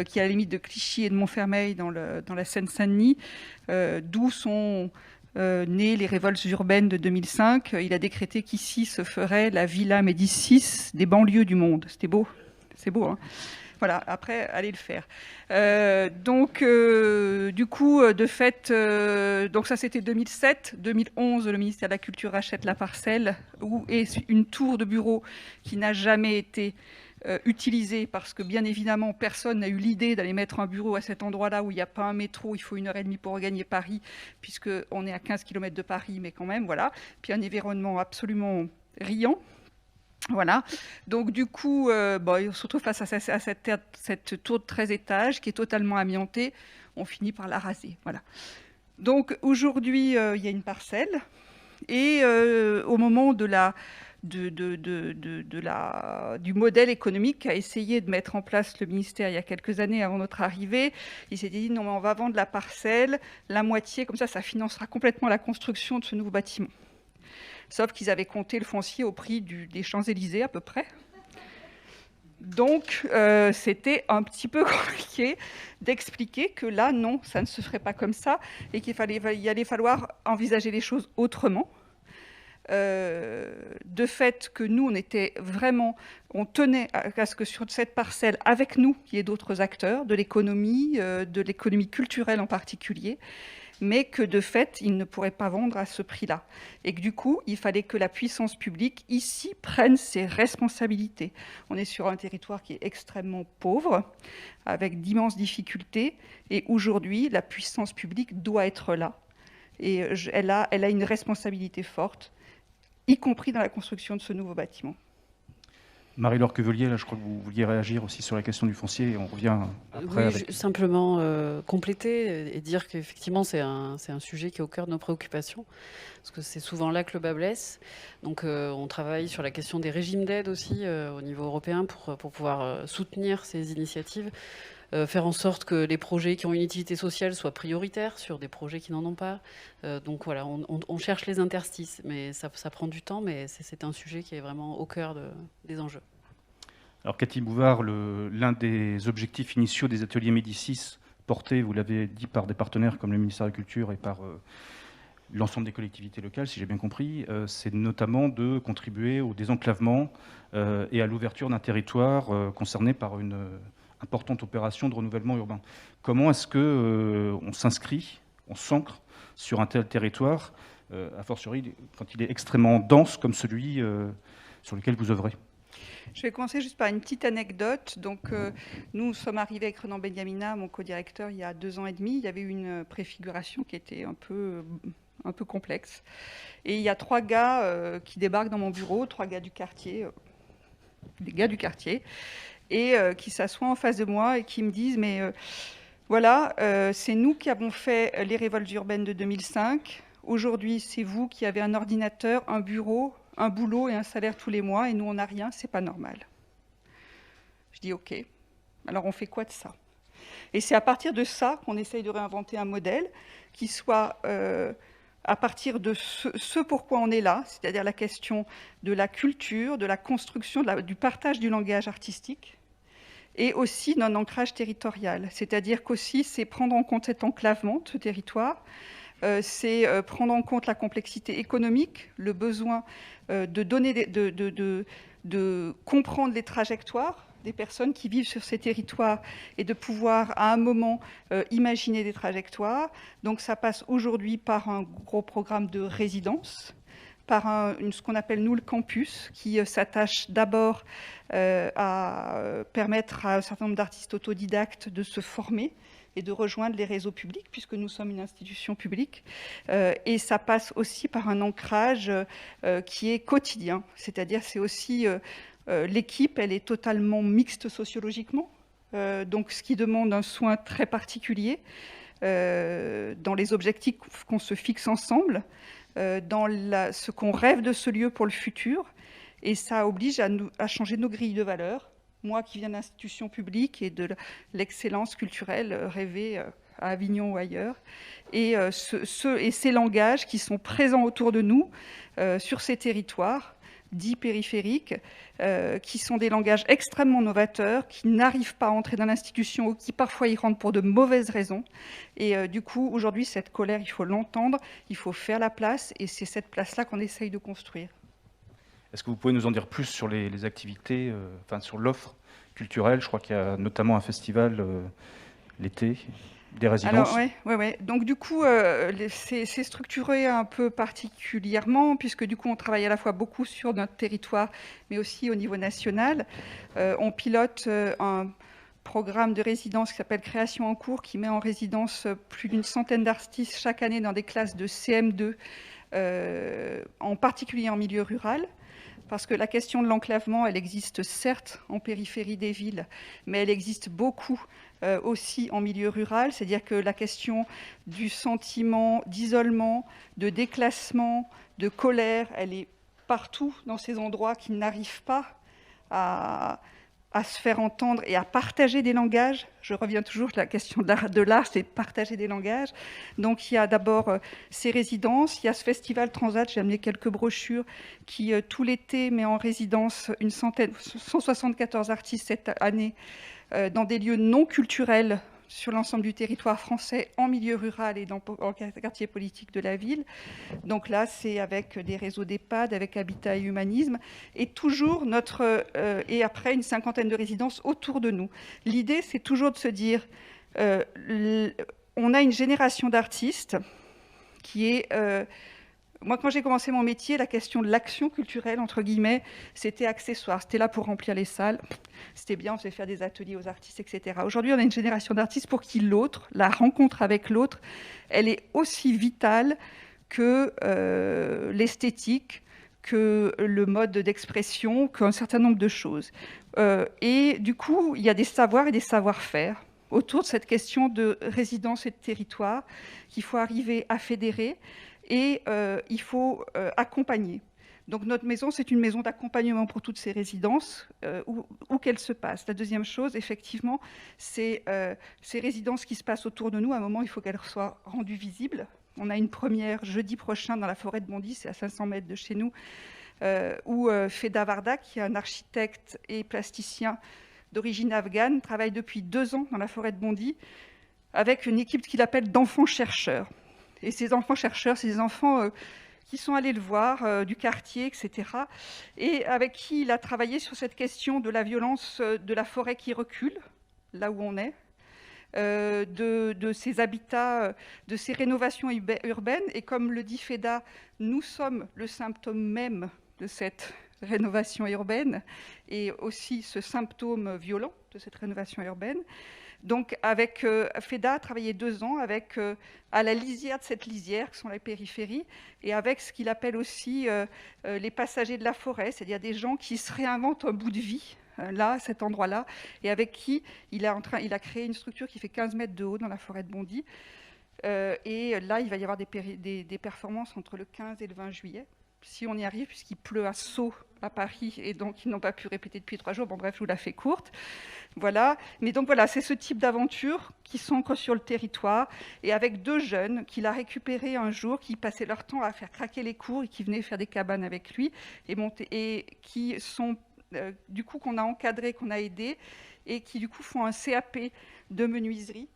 qui est à la limite de Clichy et de Montfermeil, dans la Seine-Saint-Denis, d'où sont nées les révoltes urbaines de 2005, il a décrété qu'ici se ferait la Villa Médicis des banlieues du monde. C'était beau, c'est beau, hein. Voilà, après, allez le faire. Du coup, de fait, donc ça c'était 2007. 2011, le ministère de la Culture rachète la parcelle, où est une tour de bureau qui n'a jamais été utilisée, parce que bien évidemment personne n'a eu l'idée d'aller mettre un bureau à cet endroit-là où il n'y a pas un métro, il faut 1h30 pour regagner Paris, puisqu'on est à 15 km de Paris, mais quand même, voilà. Puis un environnement absolument riant. Voilà, donc du coup, on se retrouve face à cette tour de 13 étages qui est totalement amiantée. On finit par la raser, voilà. Donc aujourd'hui, il y a une parcelle, et au moment du modèle économique qu'a essayé de mettre en place le ministère il y a quelques années avant notre arrivée, il s'était dit non mais on va vendre la parcelle, la moitié, comme ça financera complètement la construction de ce nouveau bâtiment. Sauf qu'ils avaient compté le foncier au prix des Champs-Élysées à peu près. Donc c'était un petit peu compliqué d'expliquer que là non, ça ne se ferait pas comme ça, et qu'il allait falloir envisager les choses autrement. De fait que nous, on tenait à ce que sur cette parcelle, avec nous, il y ait d'autres acteurs, de l'économie culturelle en particulier, mais que de fait, ils ne pourraient pas vendre à ce prix-là. Et que du coup, il fallait que la puissance publique, ici, prenne ses responsabilités. On est sur un territoire qui est extrêmement pauvre, avec d'immenses difficultés, et aujourd'hui, la puissance publique doit être là. Et elle a une responsabilité forte, y compris dans la construction de ce nouveau bâtiment. Marie-Laure Quevelier, là, je crois que vous vouliez réagir aussi sur la question du foncier, et on revient après. Oui, simplement compléter et dire qu'effectivement, c'est un sujet qui est au cœur de nos préoccupations, parce que c'est souvent là que le bas blesse. Donc, on travaille sur la question des régimes d'aide aussi au niveau européen pour pouvoir soutenir ces initiatives. Faire en sorte que les projets qui ont une utilité sociale soient prioritaires sur des projets qui n'en ont pas. Donc voilà, on cherche les interstices, mais ça prend du temps, mais c'est un sujet qui est vraiment au cœur des enjeux. Alors Cathy Bouvard, l'un des objectifs initiaux des ateliers Médicis, portés, vous l'avez dit, par des partenaires comme le ministère de la Culture et par l'ensemble des collectivités locales, si j'ai bien compris, c'est notamment de contribuer au désenclavement et à l'ouverture d'un territoire concerné par une importante opération de renouvellement urbain. Comment est-ce qu'on s'inscrit, on s'ancre sur un tel territoire, a fortiori quand il est extrêmement dense comme celui sur lequel vous œuvrez? Je vais commencer juste par une petite anecdote. Donc, nous sommes arrivés avec Renan Beniamina, mon co-directeur, il y a 2 ans et demi. Il y avait eu une préfiguration qui était un peu complexe. Et il y a 3 gars qui débarquent dans mon bureau, 3 gars du quartier, des gars du quartier, et qui s'assoient en face de moi et qui me disent « Mais voilà, c'est nous qui avons fait les révoltes urbaines de 2005. Aujourd'hui, c'est vous qui avez un ordinateur, un bureau, un boulot et un salaire tous les mois, et nous, on n'a rien, c'est pas normal. » Je dis « Ok, alors on fait quoi de ça ?» Et c'est à partir de ça qu'on essaye de réinventer un modèle qui soit à partir de ce pourquoi on est là, c'est-à-dire la question de la culture, de la construction, du partage du langage artistique, et aussi d'un ancrage territorial. C'est-à-dire qu'aussi, c'est prendre en compte cet enclavement de ce territoire, c'est prendre en compte la complexité économique, le besoin de comprendre les trajectoires des personnes qui vivent sur ces territoires et de pouvoir, à un moment, imaginer des trajectoires. Donc ça passe aujourd'hui par un gros programme de résidence, par ce qu'on appelle nous le campus, qui s'attache d'abord à permettre à un certain nombre d'artistes autodidactes de se former et de rejoindre les réseaux publics, puisque nous sommes une institution publique. Et ça passe aussi par un ancrage qui est quotidien, c'est-à-dire c'est aussi l'équipe, elle est totalement mixte sociologiquement, donc ce qui demande un soin très particulier dans les objectifs qu'on se fixe ensemble, dans ce qu'on rêve de ce lieu pour le futur, et ça oblige à changer nos grilles de valeurs. Moi qui viens d'institutions publiques et de l'excellence culturelle rêvée à Avignon ou ailleurs, et ces langages qui sont présents autour de nous, sur ces territoires dits périphériques, qui sont des langages extrêmement novateurs, qui n'arrivent pas à entrer dans l'institution ou qui parfois y rentrent pour de mauvaises raisons. Et du coup, aujourd'hui, cette colère, il faut l'entendre, il faut faire la place, et c'est cette place-là qu'on essaye de construire. Est-ce que vous pouvez nous en dire plus sur les activités, sur l'offre culturelle? Je crois qu'il y a notamment un festival l'été, des résidences. Alors, ouais. Donc du coup, c'est structuré un peu particulièrement, puisque du coup, on travaille à la fois beaucoup sur notre territoire, mais aussi au niveau national. On pilote un programme de résidence qui s'appelle Création en cours, qui met en résidence plus d'une centaine d'artistes chaque année dans des classes de CM2, en particulier en milieu rural. Parce que la question de l'enclavement, elle existe certes en périphérie des villes, mais elle existe beaucoup aussi en milieu rural. C'est-à-dire que la question du sentiment d'isolement, de déclassement, de colère, elle est partout dans ces endroits qui n'arrivent pas à se faire entendre et à partager des langages. Je reviens toujours à la question de l'art, c'est de partager des langages. Donc il y a d'abord ces résidences, il y a ce festival Transat, j'ai amené quelques brochures, qui tout l'été met en résidence 174 artistes cette année, dans des lieux non culturels sur l'ensemble du territoire français, en milieu rural et en quartier politique de la ville. Donc là, c'est avec des réseaux d'EHPAD, avec Habitat et Humanisme, et toujours et après une cinquantaine de résidences autour de nous. L'idée, c'est toujours de se dire, on a une génération d'artistes qui est... Moi, quand j'ai commencé mon métier, la question de l'action culturelle, entre guillemets, c'était accessoire. C'était là pour remplir les salles. C'était bien, on faisait faire des ateliers aux artistes, etc. Aujourd'hui, on a une génération d'artistes pour qui l'autre, la rencontre avec l'autre, elle est aussi vitale que l'esthétique, que le mode d'expression, qu'un certain nombre de choses. Et du coup, il y a des savoirs et des savoir-faire autour de cette question de résidence et de territoire qu'il faut arriver à fédérer. Et il faut accompagner. Donc notre maison, c'est une maison d'accompagnement pour toutes ces résidences, où qu'elles se passent. La deuxième chose, effectivement, c'est ces résidences qui se passent autour de nous. À un moment, il faut qu'elles soient rendues visibles. On a une première jeudi prochain dans la forêt de Bondy, c'est à 500 mètres de chez nous, où Feda Varda, qui est un architecte et plasticien d'origine afghane, travaille depuis 2 ans dans la forêt de Bondy, avec une équipe qu'il appelle d'enfants chercheurs. Et ces enfants chercheurs, c'est des enfants qui sont allés le voir, du quartier, etc. Et avec qui il a travaillé sur cette question de la violence de la forêt qui recule, là où on est, de ces habitats, de ces rénovations urbaines. Et comme le dit Feda, nous sommes le symptôme même de cette rénovation urbaine et aussi ce symptôme violent de cette rénovation urbaine. Donc, avec Feda a travaillé 2 ans à la lisière de cette lisière, qui sont les périphéries, et avec ce qu'il appelle aussi les passagers de la forêt, c'est-à-dire des gens qui se réinventent un bout de vie, là, cet endroit-là, et avec qui il a créé une structure qui fait 15 mètres de haut dans la forêt de Bondy. Et là, il va y avoir des performances entre le 15 et le 20 juillet. Si on y arrive, puisqu'il pleut à Sceaux, à Paris, et donc ils n'ont pas pu répéter depuis 3 jours. Bon, bref, je vous la fais courte. Voilà. Mais donc voilà, c'est ce type d'aventure qui s'ancre sur le territoire, et avec 2 jeunes qu'il a récupérés un jour, qui passaient leur temps à faire craquer les cours et qui venaient faire des cabanes avec lui, et qui sont, du coup, qu'on a encadrés, qu'on a aidés, et qui, du coup, font un CAP de menuiserie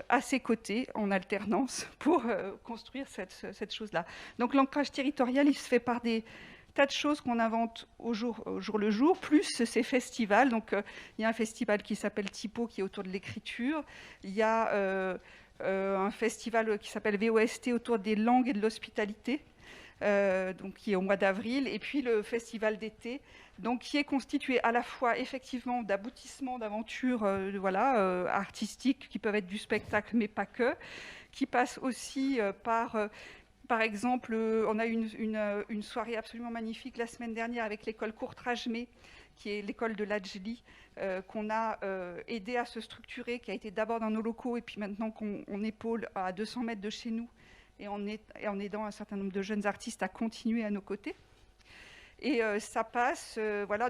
à ses côtés, en alternance, pour construire cette chose-là. Donc l'ancrage territorial, il se fait par des tas de choses qu'on invente au jour le jour, plus ces festivals. Donc il y a un festival qui s'appelle Typo, qui est autour de l'écriture. Il y a un festival qui s'appelle VOST, autour des langues et de l'hospitalité. donc qui est au mois d'avril, et puis le festival d'été, donc qui est constitué à la fois effectivement d'aboutissements, d'aventures artistiques qui peuvent être du spectacle, mais pas que, qui passe aussi par exemple, on a eu une soirée absolument magnifique la semaine dernière avec l'école Courtrajmé, qui est l'école de l'Adjli, qu'on a aidé à se structurer, qui a été d'abord dans nos locaux et puis maintenant qu'on épaule à 200 mètres de chez nous, et en aidant un certain nombre de jeunes artistes à continuer à nos côtés. Et ça passe,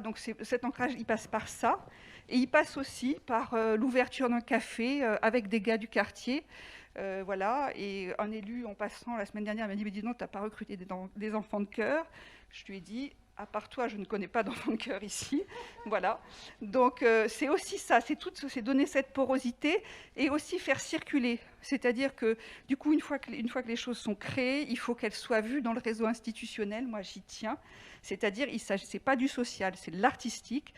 donc cet ancrage, il passe par ça. Et il passe aussi par l'ouverture d'un café avec des gars du quartier. Et un élu, en passant la semaine dernière, m'a dit « Mais dis donc, tu n'as pas recruté des enfants de chœur ?» Je lui ai dit « À part toi, je ne connais pas d'enfants de chœur ici. » Voilà. Donc, c'est aussi ça, c'est donner cette porosité et aussi faire circuler. C'est-à-dire que, du coup, une fois que les choses sont créées, il faut qu'elles soient vues dans le réseau institutionnel. Moi, j'y tiens. C'est-à-dire, il ne s'agit pas du social, c'est de l'artistique.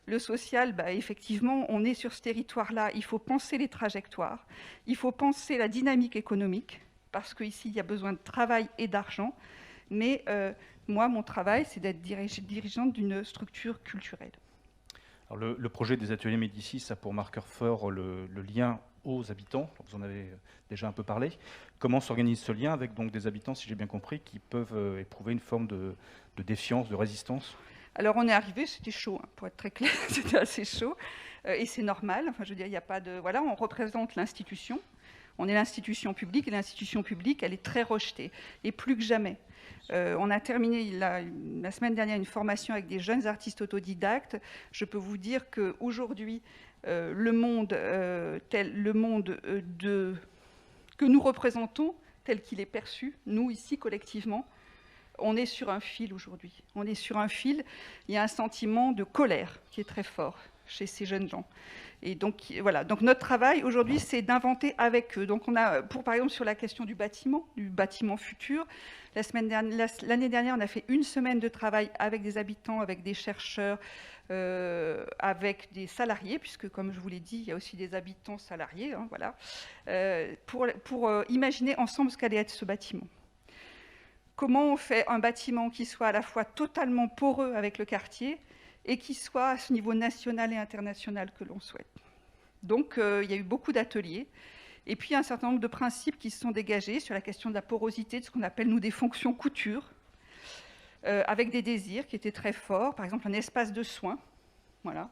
Le social, effectivement, on est sur ce territoire-là. Il faut penser les trajectoires. Il faut penser la dynamique économique, parce qu'ici, il y a besoin de travail et d'argent. Mais moi, mon travail, c'est d'être dirigeante d'une structure culturelle. Alors le projet des ateliers Médicis a pour marqueur fort le lien aux habitants. Vous en avez déjà un peu parlé. Comment s'organise ce lien avec donc des habitants, si j'ai bien compris, qui peuvent éprouver une forme de défiance, de résistance? Alors on est arrivé, c'était chaud, pour être très clair, c'était assez chaud, et c'est normal. Enfin, je veux dire, il n'y a pas de, on représente l'institution. On est l'institution publique, et l'institution publique, elle est très rejetée, et plus que jamais. On a terminé la semaine dernière une formation avec des jeunes artistes autodidactes. Je peux vous dire qu'aujourd'hui, le monde que nous représentons, tel qu'il est perçu, nous ici collectivement, on est sur un fil aujourd'hui. On est sur un fil. Il y a un sentiment de colère qui est très fort chez ces jeunes gens. Et donc, voilà. Donc, notre travail aujourd'hui, c'est d'inventer avec eux. Donc, on a, par exemple, sur la question du bâtiment futur, l'année dernière, on a fait une semaine de travail avec des habitants, avec des chercheurs, avec des salariés, puisque, comme je vous l'ai dit, il y a aussi des habitants salariés, pour imaginer ensemble ce qu'allait être ce bâtiment. Comment on fait un bâtiment qui soit à la fois totalement poreux avec le quartier et qui soit à ce niveau national et international que l'on souhaite. Donc, il y a eu beaucoup d'ateliers. Et puis, un certain nombre de principes qui se sont dégagés sur la question de la porosité, de ce qu'on appelle, nous, des fonctions couture, avec des désirs qui étaient très forts. Par exemple, un espace de soins. Voilà.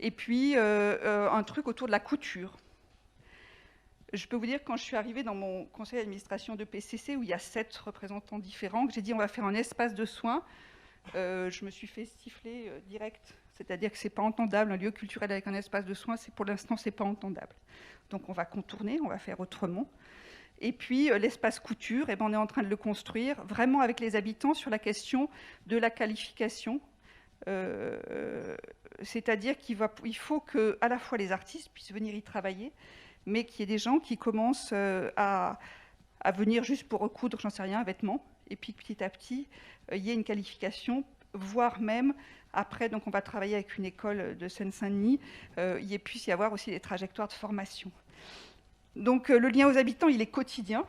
Et puis, un truc autour de la couture. Je peux vous dire, quand je suis arrivée dans mon conseil d'administration de PCC, où il y a 7 représentants différents, que j'ai dit on va faire un espace de soins, je me suis fait siffler direct. C'est-à-dire que ce n'est pas entendable, un lieu culturel avec un espace de soins, pour l'instant, ce n'est pas entendable. Donc on va contourner, on va faire autrement. Et puis l'espace couture, on est en train de le construire, vraiment avec les habitants, sur la question de la qualification. C'est-à-dire qu'il faut que à la fois les artistes puissent venir y travailler, mais qu'il y ait des gens qui commencent à venir juste pour recoudre, j'en sais rien, un vêtement, et puis petit à petit, il y ait une qualification, voire même, après, donc on va travailler avec une école de Seine-Saint-Denis, il puisse y avoir aussi des trajectoires de formation. Donc le lien aux habitants, il est quotidien.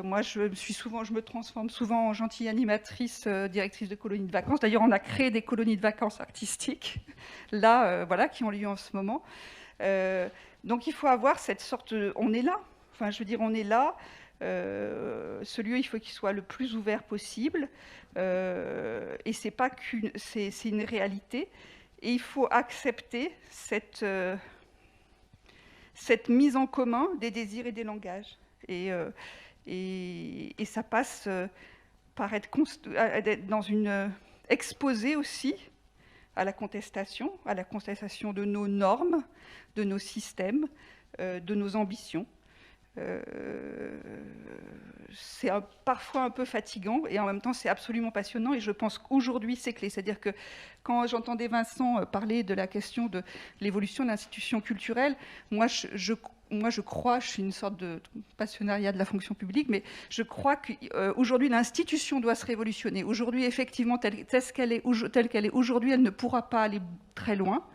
Moi, je me transforme souvent en gentille animatrice, directrice de colonies de vacances. D'ailleurs, on a créé des colonies de vacances artistiques, là, qui ont lieu en ce moment. Donc il faut avoir cette sorte on est là, enfin je veux dire on est là, ce lieu il faut qu'il soit le plus ouvert possible, et c'est pas c'est une réalité, et il faut accepter cette mise en commun des désirs et des langages, et ça passe par être dans une exposé aussi à la contestation de nos normes, de nos systèmes, de nos ambitions. C'est parfois un peu fatigant et en même temps c'est absolument passionnant, et je pense qu'aujourd'hui c'est clé. C'est-à-dire que quand j'entendais Vincent parler de la question de l'évolution de l'institution culturelle, moi je crois, je suis une sorte de passionnariat de la fonction publique, mais je crois qu'aujourd'hui l'institution doit se révolutionner. Aujourd'hui, effectivement, telle qu'elle est aujourd'hui, elle ne pourra pas aller très loin,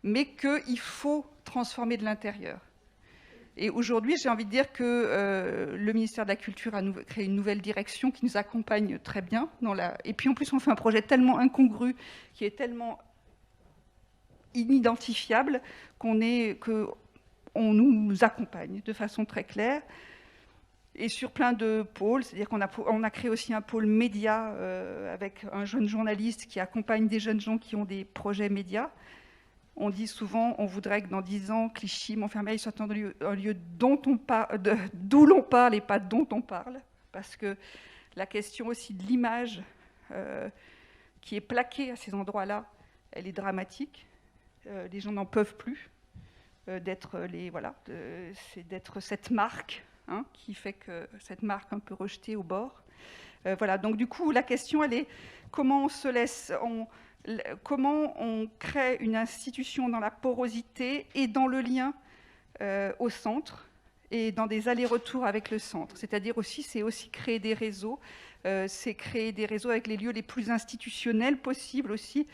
mais qu'il faut transformer de l'intérieur. Et aujourd'hui, j'ai envie de dire que le ministère de la Culture a créé une nouvelle direction qui nous accompagne très bien. Et puis en plus, on fait un projet tellement incongru, qui est tellement inidentifiable, qu'on nous accompagne de façon très claire. Et sur plein de pôles, c'est-à-dire qu'on a créé aussi un pôle média avec un jeune journaliste qui accompagne des jeunes gens qui ont des projets médias. On dit souvent, on voudrait que dans 10 ans, Clichy, Montfermeil soit un lieu d'où l'on parle et pas dont on parle. Parce que la question aussi de l'image qui est plaquée à ces endroits-là, elle est dramatique. Les gens n'en peuvent plus d'être cette marque, hein, qui fait que cette marque un peu rejetée au bord. Voilà. Donc du coup, la question, elle est comment on se laisse... Comment on crée une institution dans la porosité et dans le lien au centre et dans des allers-retours avec le centre. C'est-à-dire aussi, c'est aussi créer des réseaux, c'est créer des réseaux avec les lieux les plus institutionnels possibles aussi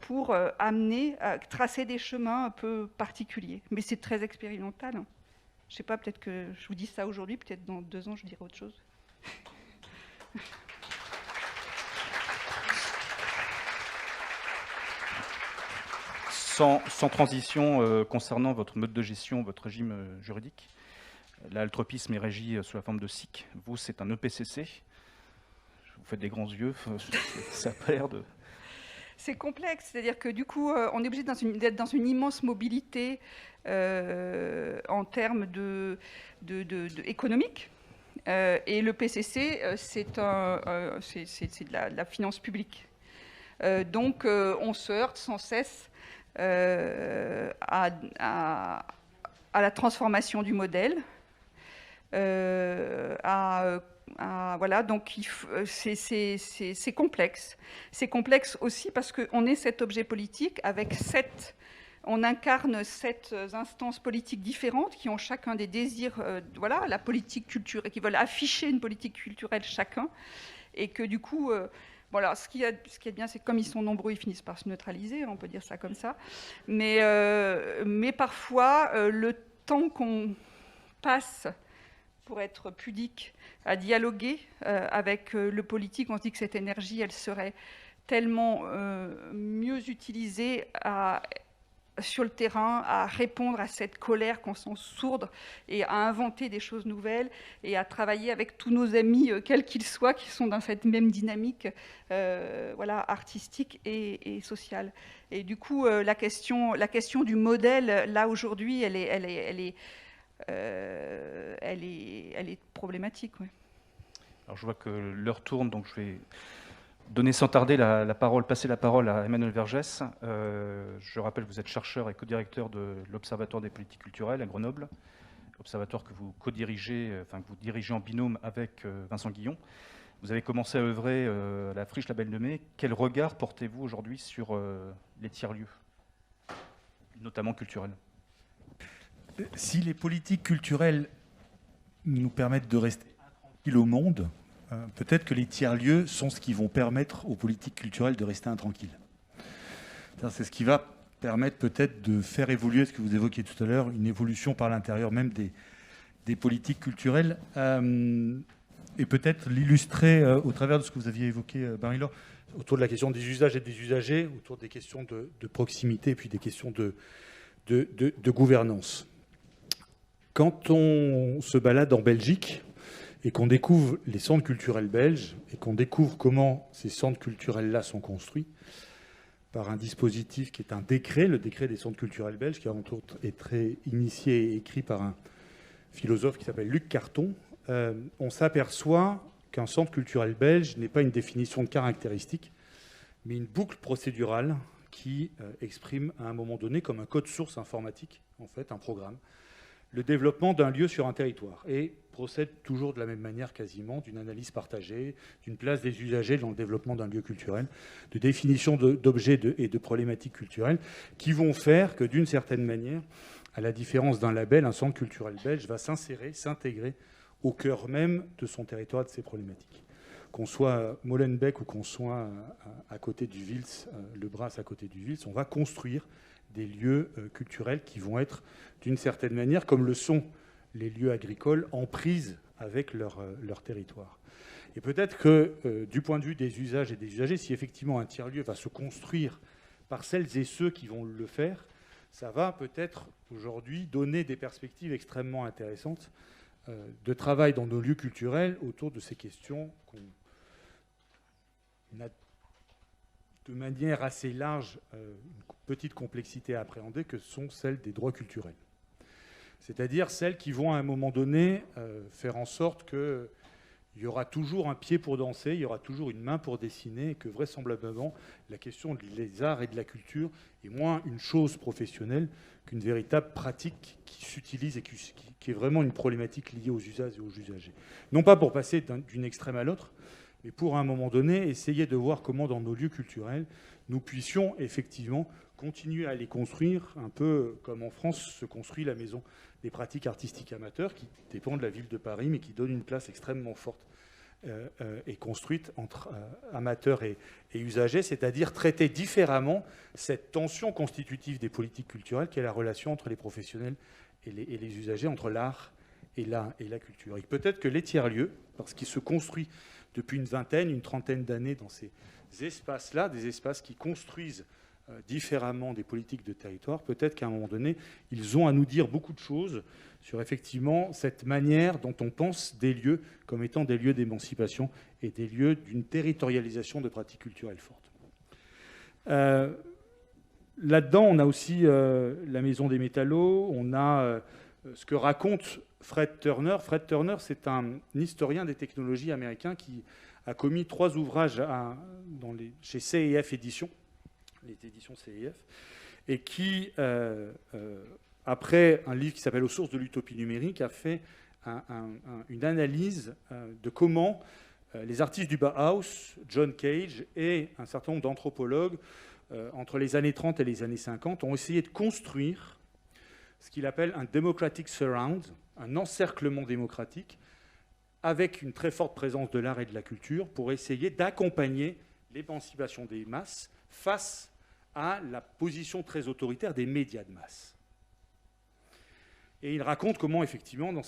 pour amener à tracer des chemins un peu particuliers. Mais c'est très expérimental. Hein. Je ne sais pas, peut-être que je vous dis ça aujourd'hui, peut-être dans 2 ans, je dirai autre chose. Sans transition concernant votre mode de gestion, votre régime juridique, l'altropisme est régi sous la forme de SIC. Vous, c'est un EPCC. Vous faites des grands yeux. Ça a pas l'air de... C'est complexe, c'est-à-dire que du coup, on est obligé d'être dans une immense mobilité en termes économique. Et le PCC, c'est de la finance publique. Donc, on se heurte sans cesse à la transformation du modèle, voilà, donc c'est complexe. C'est complexe aussi parce qu'on est cet objet politique avec on incarne 7 instances politiques différentes qui ont chacun des désirs, voilà, la politique culturelle, qui veulent afficher une politique culturelle chacun, et que du coup... Voilà, ce qui est bien, c'est que comme ils sont nombreux, ils finissent par se neutraliser, on peut dire ça comme ça. Mais parfois, le temps qu'on passe, pour être pudique, à dialoguer avec le politique, on se dit que cette énergie, elle serait tellement mieux utilisée sur le terrain, à répondre à cette colère qu'on sent sourde et à inventer des choses nouvelles et à travailler avec tous nos amis, quels qu'ils soient, qui sont dans cette même dynamique voilà, artistique et sociale. Et du coup, la question du modèle, là, aujourd'hui, elle est problématique. Ouais. Alors, je vois que l'heure tourne, donc je vais donner sans tarder passer la parole à Emmanuel Vergès. Je rappelle que vous êtes chercheur et co-directeur de l'Observatoire des politiques culturelles à Grenoble, observatoire que vous co-dirigez, que vous dirigez en binôme avec Vincent Guillon. Vous avez commencé à œuvrer à la Friche Label de Mai. Quel regard portez-vous aujourd'hui sur les tiers-lieux, notamment culturels ? Si les politiques culturelles nous permettent de rester tranquilles au monde, peut-être que les tiers-lieux sont ce qui vont permettre aux politiques culturelles de rester intranquilles. C'est ce qui va permettre peut-être de faire évoluer, ce que vous évoquiez tout à l'heure, une évolution par l'intérieur même des politiques culturelles, et peut-être l'illustrer au travers de ce que vous aviez évoqué, Marie-Laure, autour de la question des usages et des usagers, autour des questions de proximité et puis des questions de gouvernance. Quand on se balade en Belgique, et qu'on découvre les centres culturels belges, et qu'on découvre comment ces centres culturels-là sont construits, par un dispositif qui est un décret, le décret des centres culturels belges, qui entre autres est très initié et écrit par un philosophe qui s'appelle Luc Carton, on s'aperçoit qu'un centre culturel belge n'est pas une définition de caractéristique, mais une boucle procédurale qui exprime à un moment donné, comme un code source informatique, en fait, un programme, le développement d'un lieu sur un territoire, et procède toujours de la même manière quasiment, d'une analyse partagée, d'une place des usagers dans le développement d'un lieu culturel, de définition d'objets et de problématiques culturelles, qui vont faire que d'une certaine manière, à la différence d'un label, un centre culturel belge va s'insérer, s'intégrer au cœur même de son territoire et de ses problématiques. Qu'on soit à Molenbeek ou qu'on soit à côté du Vils, le Bras à côté du Vils, on va construire des lieux culturels qui vont être, d'une certaine manière, comme le sont les lieux agricoles en prise avec leur territoire. Et peut-être que, du point de vue des usages et des usagers, si effectivement un tiers-lieu va se construire par celles et ceux qui vont le faire, ça va peut-être aujourd'hui donner des perspectives extrêmement intéressantes de travail dans nos lieux culturels autour de ces questions qu'on a de manière assez large une petite complexité à appréhender, que sont celles des droits culturels. C'est-à-dire celles qui vont à un moment donné faire en sorte qu'il y aura toujours un pied pour danser, il y aura toujours une main pour dessiner, et que vraisemblablement la question des arts et de la culture est moins une chose professionnelle qu'une véritable pratique qui s'utilise et qui est vraiment une problématique liée aux usages et aux usagers. Non pas pour passer d'une extrême à l'autre, mais pour à un moment donné essayer de voir comment dans nos lieux culturels nous puissions effectivement continuer à les construire, un peu comme en France se construit la maison des pratiques artistiques amateurs, qui dépend de la ville de Paris, mais qui donne une place extrêmement forte et construite entre amateurs et usagers, c'est-à-dire traiter différemment cette tension constitutive des politiques culturelles qui est la relation entre les professionnels et les usagers, entre l'art et la culture. Et peut-être que les tiers-lieux, parce qu'ils se construisent depuis une vingtaine, une trentaine d'années dans ces espaces-là, des espaces qui construisent différemment des politiques de territoire, peut-être qu'à un moment donné, ils ont à nous dire beaucoup de choses sur effectivement cette manière dont on pense des lieux comme étant des lieux d'émancipation et des lieux d'une territorialisation de pratiques culturelles fortes. Là-dedans, on a aussi la Maison des Métallos, on a ce que raconte Fred Turner. Fred Turner, c'est un historien des technologies américain qui a commis 3 ouvrages chez CIF Éditions, les éditions CIF, et qui, après un livre qui s'appelle « Aux sources de l'utopie numérique », a fait une analyse de comment les artistes du Bauhaus, John Cage et un certain nombre d'anthropologues, entre les années 30 et les années 50, ont essayé de construire ce qu'il appelle un democratic surround, un encerclement démocratique, avec une très forte présence de l'art et de la culture, pour essayer d'accompagner l'émancipation des masses face à la position très autoritaire des médias de masse. Et il raconte comment, effectivement, dans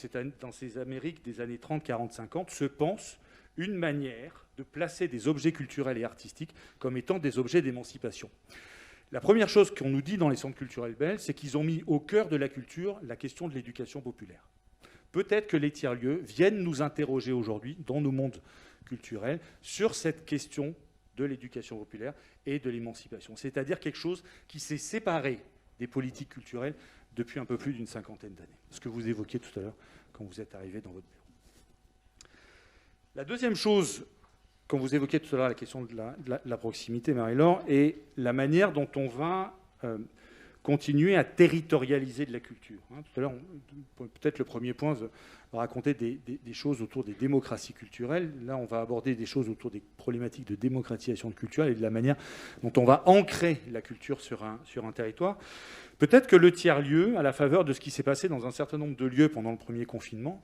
ces Amériques des années 30, 40, 50, se pense une manière de placer des objets culturels et artistiques comme étant des objets d'émancipation. La première chose qu'on nous dit dans les centres culturels belges, c'est qu'ils ont mis au cœur de la culture la question de l'éducation populaire. Peut-être que les tiers-lieux viennent nous interroger aujourd'hui, dans nos mondes culturels, sur cette question de l'éducation populaire et de l'émancipation. C'est-à-dire quelque chose qui s'est séparé des politiques culturelles depuis un peu plus d'une cinquantaine d'années. Ce que vous évoquiez tout à l'heure quand vous êtes arrivé dans votre bureau. La deuxième chose, quand vous évoquiez tout à l'heure la question de la proximité, Marie-Laure, est la manière dont on va continuer à territorialiser de la culture. Tout à l'heure, peut-être le premier point va raconter des choses autour des démocraties culturelles. Là, on va aborder des choses autour des problématiques de démocratisation culturelle et de la manière dont on va ancrer la culture sur un territoire. Peut-être que le tiers-lieu, à la faveur de ce qui s'est passé dans un certain nombre de lieux pendant le premier confinement,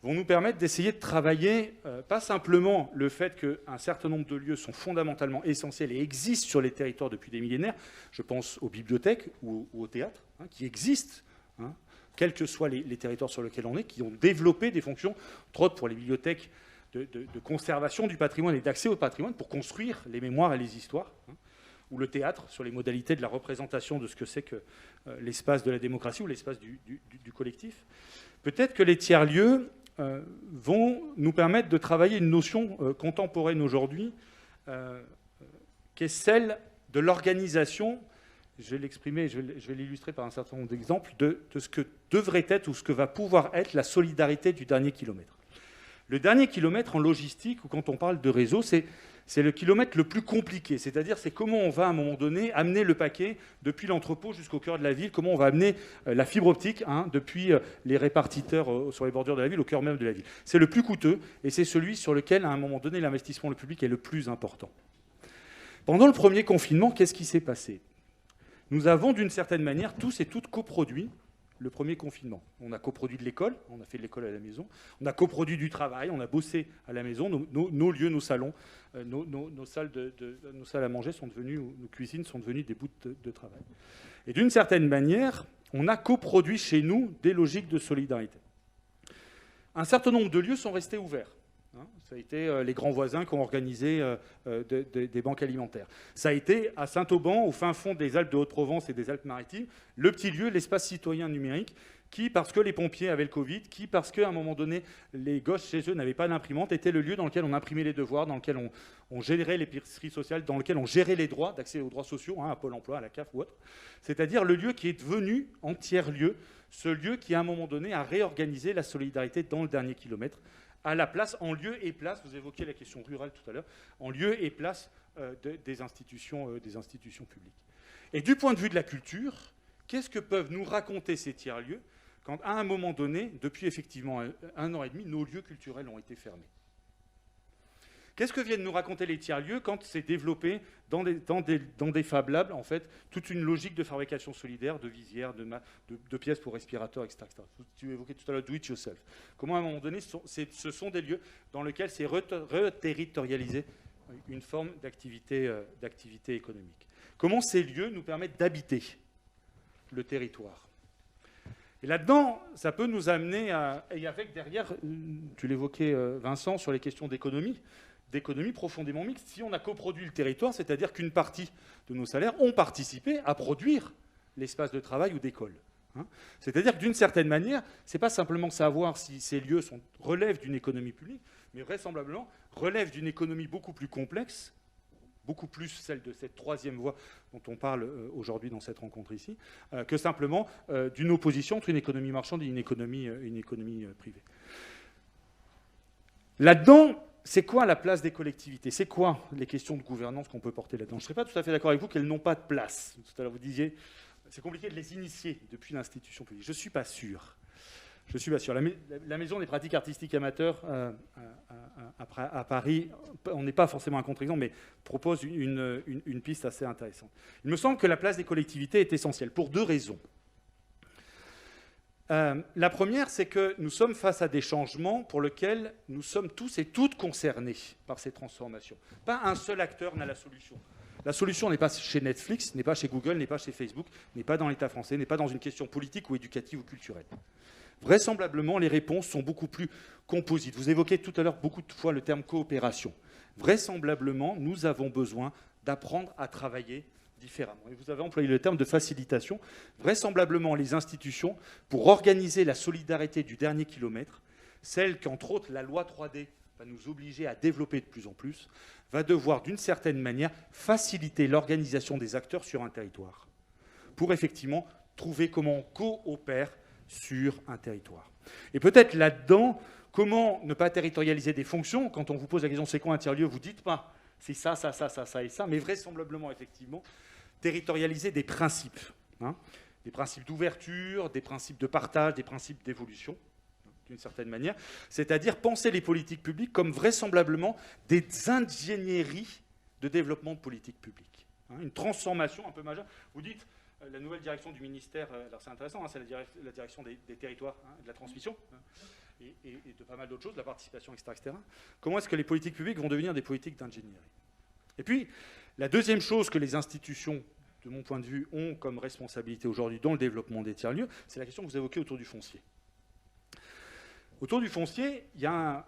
vont nous permettre d'essayer de travailler, pas simplement le fait qu'un certain nombre de lieux sont fondamentalement essentiels et existent sur les territoires depuis des millénaires, je pense aux bibliothèques ou au théâtre, qui existent, quels que soient les territoires sur lesquels on est, qui ont développé des fonctions, entre autres pour les bibliothèques de conservation du patrimoine et d'accès au patrimoine, pour construire les mémoires et les histoires, ou le théâtre sur les modalités de la représentation de ce que c'est que l'espace de la démocratie ou l'espace du collectif. Peut-être que les tiers-lieux vont nous permettre de travailler une notion contemporaine aujourd'hui, qui est celle de l'organisation, je vais l'exprimer, je vais l'illustrer par un certain nombre d'exemples, de ce que devrait être ou ce que va pouvoir être la solidarité du dernier kilomètre. Le dernier kilomètre en logistique, ou quand on parle de réseau, c'est le kilomètre le plus compliqué, c'est-à-dire c'est comment on va à un moment donné amener le paquet depuis l'entrepôt jusqu'au cœur de la ville, comment on va amener la fibre optique depuis les répartiteurs sur les bordures de la ville au cœur même de la ville. C'est le plus coûteux et c'est celui sur lequel à un moment donné l'investissement le public est le plus important. Pendant le premier confinement, qu'est-ce qui s'est passé ? Nous avons d'une certaine manière tous et toutes coproduit le premier confinement. On a coproduit de l'école, on a fait de l'école à la maison, on a coproduit du travail, on a bossé à la maison, nos lieux, nos salons, nos salles à manger sont devenues, nos cuisines sont devenues des bouts de travail. Et d'une certaine manière, on a coproduit chez nous des logiques de solidarité. Un certain nombre de lieux sont restés ouverts. Ça a été les grands voisins qui ont organisé des banques alimentaires. Ça a été à Saint-Auban, au fin fond des Alpes de Haute-Provence et des Alpes-Maritimes, le petit lieu, l'espace citoyen numérique, qui, parce que les pompiers avaient le Covid, qui, parce qu'à un moment donné, les gosses chez eux n'avaient pas d'imprimante, était le lieu dans lequel on imprimait les devoirs, dans lequel on gérait l'épicerie sociale, dans lequel on gérait les droits, d'accès aux droits sociaux, à Pôle emploi, à la CAF ou autre. C'est-à-dire le lieu qui est devenu, en tiers-lieu, ce lieu qui, à un moment donné, a réorganisé la solidarité dans le dernier kilomètre, à la place, en lieu et place, vous évoquiez la question rurale tout à l'heure, en lieu et place des institutions publiques. Et du point de vue de la culture, qu'est-ce que peuvent nous raconter ces tiers-lieux quand, à un moment donné, depuis effectivement 1 an et demi, nos lieux culturels ont été fermés? Qu'est-ce que viennent nous raconter les tiers-lieux quand c'est développé dans des Fab Labs, en fait, toute une logique de fabrication solidaire, de visières, de pièces pour respirateurs, etc., etc. Tu évoquais tout à l'heure do it yourself. Comment, à un moment donné, ce sont des lieux dans lesquels c'est reterritorialisé une forme d'activité économique. Comment ces lieux nous permettent d'habiter le territoire? Et là-dedans, ça peut nous amener à... Et avec derrière, tu l'évoquais Vincent, sur les questions d'économie profondément mixte. Si on a coproduit le territoire, c'est-à-dire qu'une partie de nos salaires ont participé à produire l'espace de travail ou d'école. C'est-à-dire que d'une certaine manière, ce n'est pas simplement savoir si ces lieux relèvent d'une économie publique, mais vraisemblablement relèvent d'une économie beaucoup plus complexe, beaucoup plus celle de cette troisième voie dont on parle aujourd'hui dans cette rencontre ici, que simplement d'une opposition entre une économie marchande et une économie privée. Là-dedans, c'est quoi la place des collectivités? C'est quoi les questions de gouvernance qu'on peut porter là-dedans? Je ne serais pas tout à fait d'accord avec vous qu'elles n'ont pas de place. Tout à l'heure, vous disiez, c'est compliqué de les initier depuis l'institution publique. Je ne suis pas sûr. Je suis pas sûr. La Maison des pratiques artistiques amateurs à Paris, on n'est pas forcément un contre-exemple, mais propose une piste assez intéressante. Il me semble que la place des collectivités est essentielle pour 2 raisons. La première, c'est que nous sommes face à des changements pour lesquels nous sommes tous et toutes concernés par ces transformations. Pas un seul acteur n'a la solution. La solution n'est pas chez Netflix, n'est pas chez Google, n'est pas chez Facebook, n'est pas dans l'État français, n'est pas dans une question politique ou éducative ou culturelle. Vraisemblablement, les réponses sont beaucoup plus composites. Vous évoquez tout à l'heure beaucoup de fois le terme coopération. Vraisemblablement, nous avons besoin d'apprendre à travailler différemment. Et vous avez employé le terme de facilitation. Vraisemblablement, les institutions, pour organiser la solidarité du dernier kilomètre, celle qu'entre autres la loi 3D va nous obliger à développer de plus en plus, va devoir d'une certaine manière faciliter l'organisation des acteurs sur un territoire, pour effectivement trouver comment on coopère sur un territoire. Et peut-être là-dedans, comment ne pas territorialiser des fonctions? Quand on vous pose la question c'est quoi un tiers-lieu, vous ne dites pas c'est ça, ça, ça, ça, ça et ça, mais vraisemblablement, effectivement, territorialiser des principes. Des principes d'ouverture, des principes de partage, des principes d'évolution, d'une certaine manière. C'est-à-dire penser les politiques publiques comme vraisemblablement des ingénieries de développement de politiques publiques. Une transformation un peu majeure. Vous dites, la nouvelle direction du ministère, alors c'est intéressant, c'est la direction des territoires, de la transmission, et de pas mal d'autres choses, de la participation, etc., etc. Comment est-ce que les politiques publiques vont devenir des politiques d'ingénierie? Et puis, la deuxième chose que les institutions, de mon point de vue, ont comme responsabilité aujourd'hui dans le développement des tiers-lieux, c'est la question que vous évoquez autour du foncier. Autour du foncier, il y a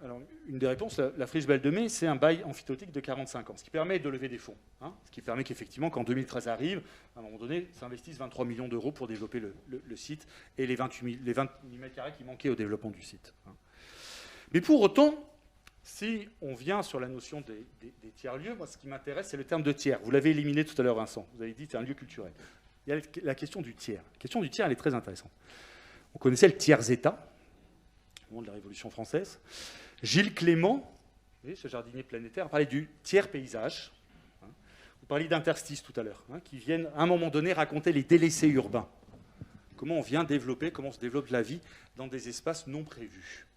alors une des réponses, la friche Belle de Mai, c'est un bail emphytéotique de 45 ans, ce qui permet de lever des fonds. Ce qui permet qu'effectivement, quand 2013 arrive, à un moment donné, s'investissent 23 millions d'euros pour développer le site et les 20 000 mètres carrés qui manquaient au développement du site. Mais pour autant, si on vient sur la notion des tiers-lieux, moi, ce qui m'intéresse, c'est le terme de tiers. Vous l'avez éliminé tout à l'heure, Vincent. Vous avez dit que c'est un lieu culturel. Il y a la question du tiers. La question du tiers, elle est très intéressante. On connaissait le tiers-État, au moment de la Révolution française. Gilles Clément, vous voyez, ce jardinier planétaire, parlait du tiers-paysage. Vous parliez d'interstices tout à l'heure, qui viennent, à un moment donné, raconter les délaissés urbains. Comment on vient développer, comment se développe la vie dans des espaces non prévus.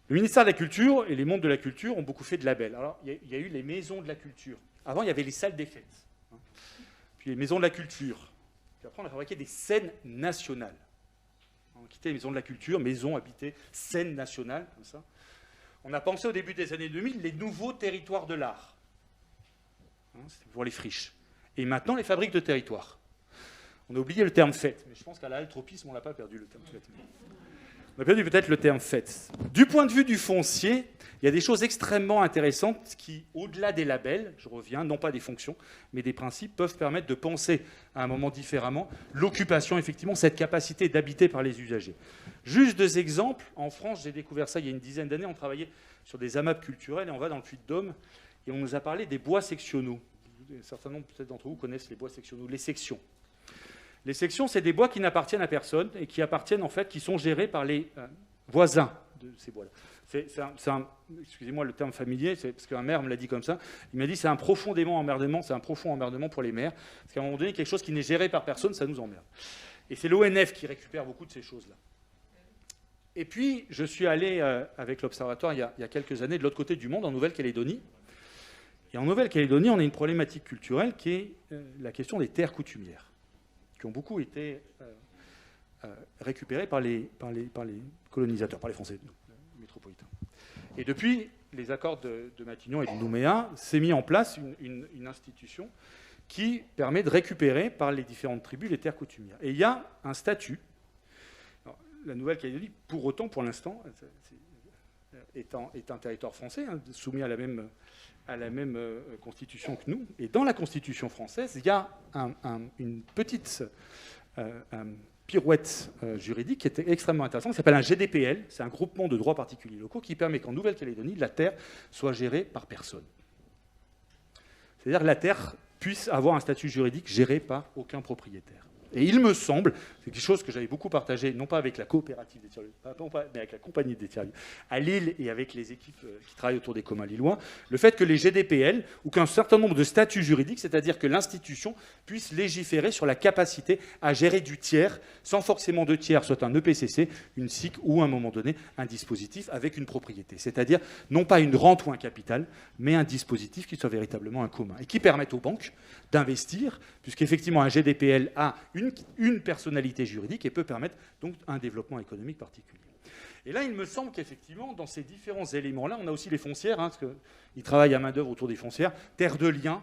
Le ministère de la Culture et les mondes de la culture ont beaucoup fait de labels. Alors, il y a eu les maisons de la culture. Avant, il y avait les salles des fêtes. Puis les maisons de la culture. Puis après, on a fabriqué des scènes nationales. On a quitté les maisons de la culture, maisons habitées, scènes nationales, comme ça. On a pensé au début des années 2000 les nouveaux territoires de l'art. C'était pour les friches. Et maintenant, les fabriques de territoires. On a oublié le terme fête, mais je pense qu'à la tropisme, on ne l'a pas perdu, le terme fête. On a perdu peut-être le terme fait. Du point de vue du foncier, il y a des choses extrêmement intéressantes qui, au-delà des labels, je reviens, non pas des fonctions, mais des principes, peuvent permettre de penser à un moment différemment l'occupation, effectivement, cette capacité d'habiter par les usagers. Juste 2 exemples. En France, j'ai découvert ça il y a une dizaine d'années. On travaillait sur des AMAP culturels et on va dans le Puy-de-Dôme et on nous a parlé des bois sectionnaux. Un certain nombre peut-être d'entre vous connaissent les bois sectionnaux, les sections. Les sections, c'est des bois qui n'appartiennent à personne et qui appartiennent en fait, qui sont gérés par les voisins de ces bois-là. Excusez-moi le terme familier, c'est parce qu'un maire me l'a dit comme ça. Il m'a dit c'est un profond emmerdement pour les maires, parce qu'à un moment donné, quelque chose qui n'est géré par personne, ça nous emmerde. Et c'est l'ONF qui récupère beaucoup de ces choses-là. Et puis, je suis allé avec l'Observatoire il y a quelques années de l'autre côté du monde, en Nouvelle-Calédonie. Et en Nouvelle-Calédonie, on a une problématique culturelle qui est la question des terres coutumières, qui ont beaucoup été récupérées par les colonisateurs, par les Français métropolitains. Et depuis les accords de Matignon et de Nouméa, s'est mis en place une institution qui permet de récupérer par les différentes tribus les terres coutumières. Et il y a un statut. Alors, la Nouvelle-Calédonie, pour autant, pour l'instant, est un territoire français, hein, soumis à la même constitution que nous. Et dans la constitution française, il y a une petite pirouette juridique qui est extrêmement intéressante, qui s'appelle un GDPL. C'est un groupement de droits particuliers locaux qui permet qu'en Nouvelle-Calédonie, la terre soit gérée par personne. C'est-à-dire que la terre puisse avoir un statut juridique géré par aucun propriétaire. Et il me semble, c'est quelque chose que j'avais beaucoup partagé, non pas avec la coopérative des tiers-lieux, mais avec la compagnie des tiers-lieux, à Lille et avec les équipes qui travaillent autour des communs lillois, le fait que les GDPL, ou qu'un certain nombre de statuts juridiques, c'est-à-dire que l'institution puisse légiférer sur la capacité à gérer du tiers, sans forcément de tiers, soit un EPCC, une SIC ou à un moment donné un dispositif avec une propriété. C'est-à-dire non pas une rente ou un capital, mais un dispositif qui soit véritablement un commun et qui permette aux banques d'investir, puisqu'effectivement un GDPL a une personnalité juridique et peut permettre donc un développement économique particulier. Et là, il me semble qu'effectivement, dans ces différents éléments-là, on a aussi les foncières, hein, parce qu'ils travaillent à main-d'œuvre autour des foncières. Terre de Liens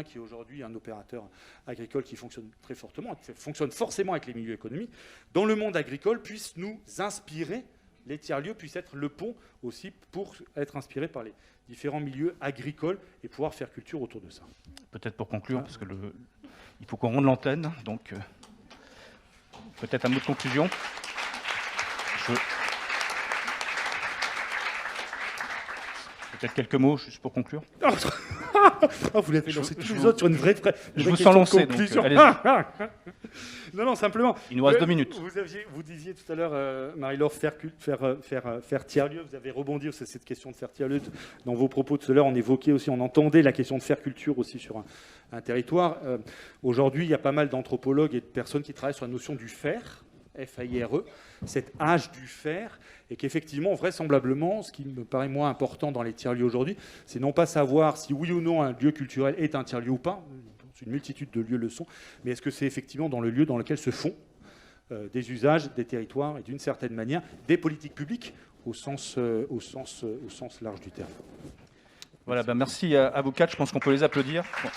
qui est aujourd'hui un opérateur agricole qui fonctionne très fortement, qui fonctionne forcément avec les milieux économiques, dans le monde agricole, puisse nous inspirer, les tiers-lieux puissent être le pont aussi pour être inspirés par les différents milieux agricoles et pouvoir faire culture autour de ça. Peut-être pour conclure, parce que il faut qu'on ronde l'antenne, donc peut-être un mot de conclusion. Peut-être quelques mots, juste pour conclure. Vous l'avez lancé tous les autres sur une vraie je vous sens lancé, donc allez-y. Non, simplement. Il nous reste 2 minutes. Vous disiez tout à l'heure, Marie-Laure, faire tiers-lieu. Vous avez rebondi sur cette question de faire tiers-lieu. Dans vos propos tout à l'heure, on évoquait aussi, on entendait la question de faire culture aussi sur un territoire. Aujourd'hui, il y a pas mal d'anthropologues et de personnes qui travaillent sur la notion du faire, F-A-I-R-E, cet âge du faire, et qu'effectivement, vraisemblablement, ce qui me paraît moins important dans les tiers-lieux aujourd'hui, c'est non pas savoir si oui ou non un lieu culturel est un tiers-lieu ou pas, une multitude de lieux le sont, mais est-ce que c'est effectivement dans le lieu dans lequel se font des usages, des territoires et d'une certaine manière des politiques publiques au sens large du terme. Voilà, merci à vous quatre, je pense qu'on peut les applaudir. Bon.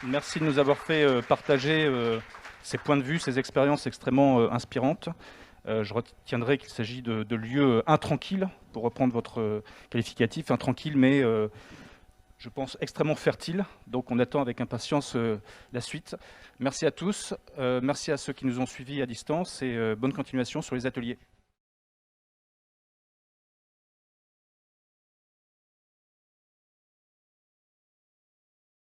Merci de nous avoir fait partager ces points de vue, ces expériences extrêmement inspirantes. Je retiendrai qu'il s'agit de lieux intranquilles, pour reprendre votre qualificatif, intranquilles, mais je pense extrêmement fertiles. Donc on attend avec impatience la suite. Merci à tous, merci à ceux qui nous ont suivis à distance et bonne continuation sur les ateliers.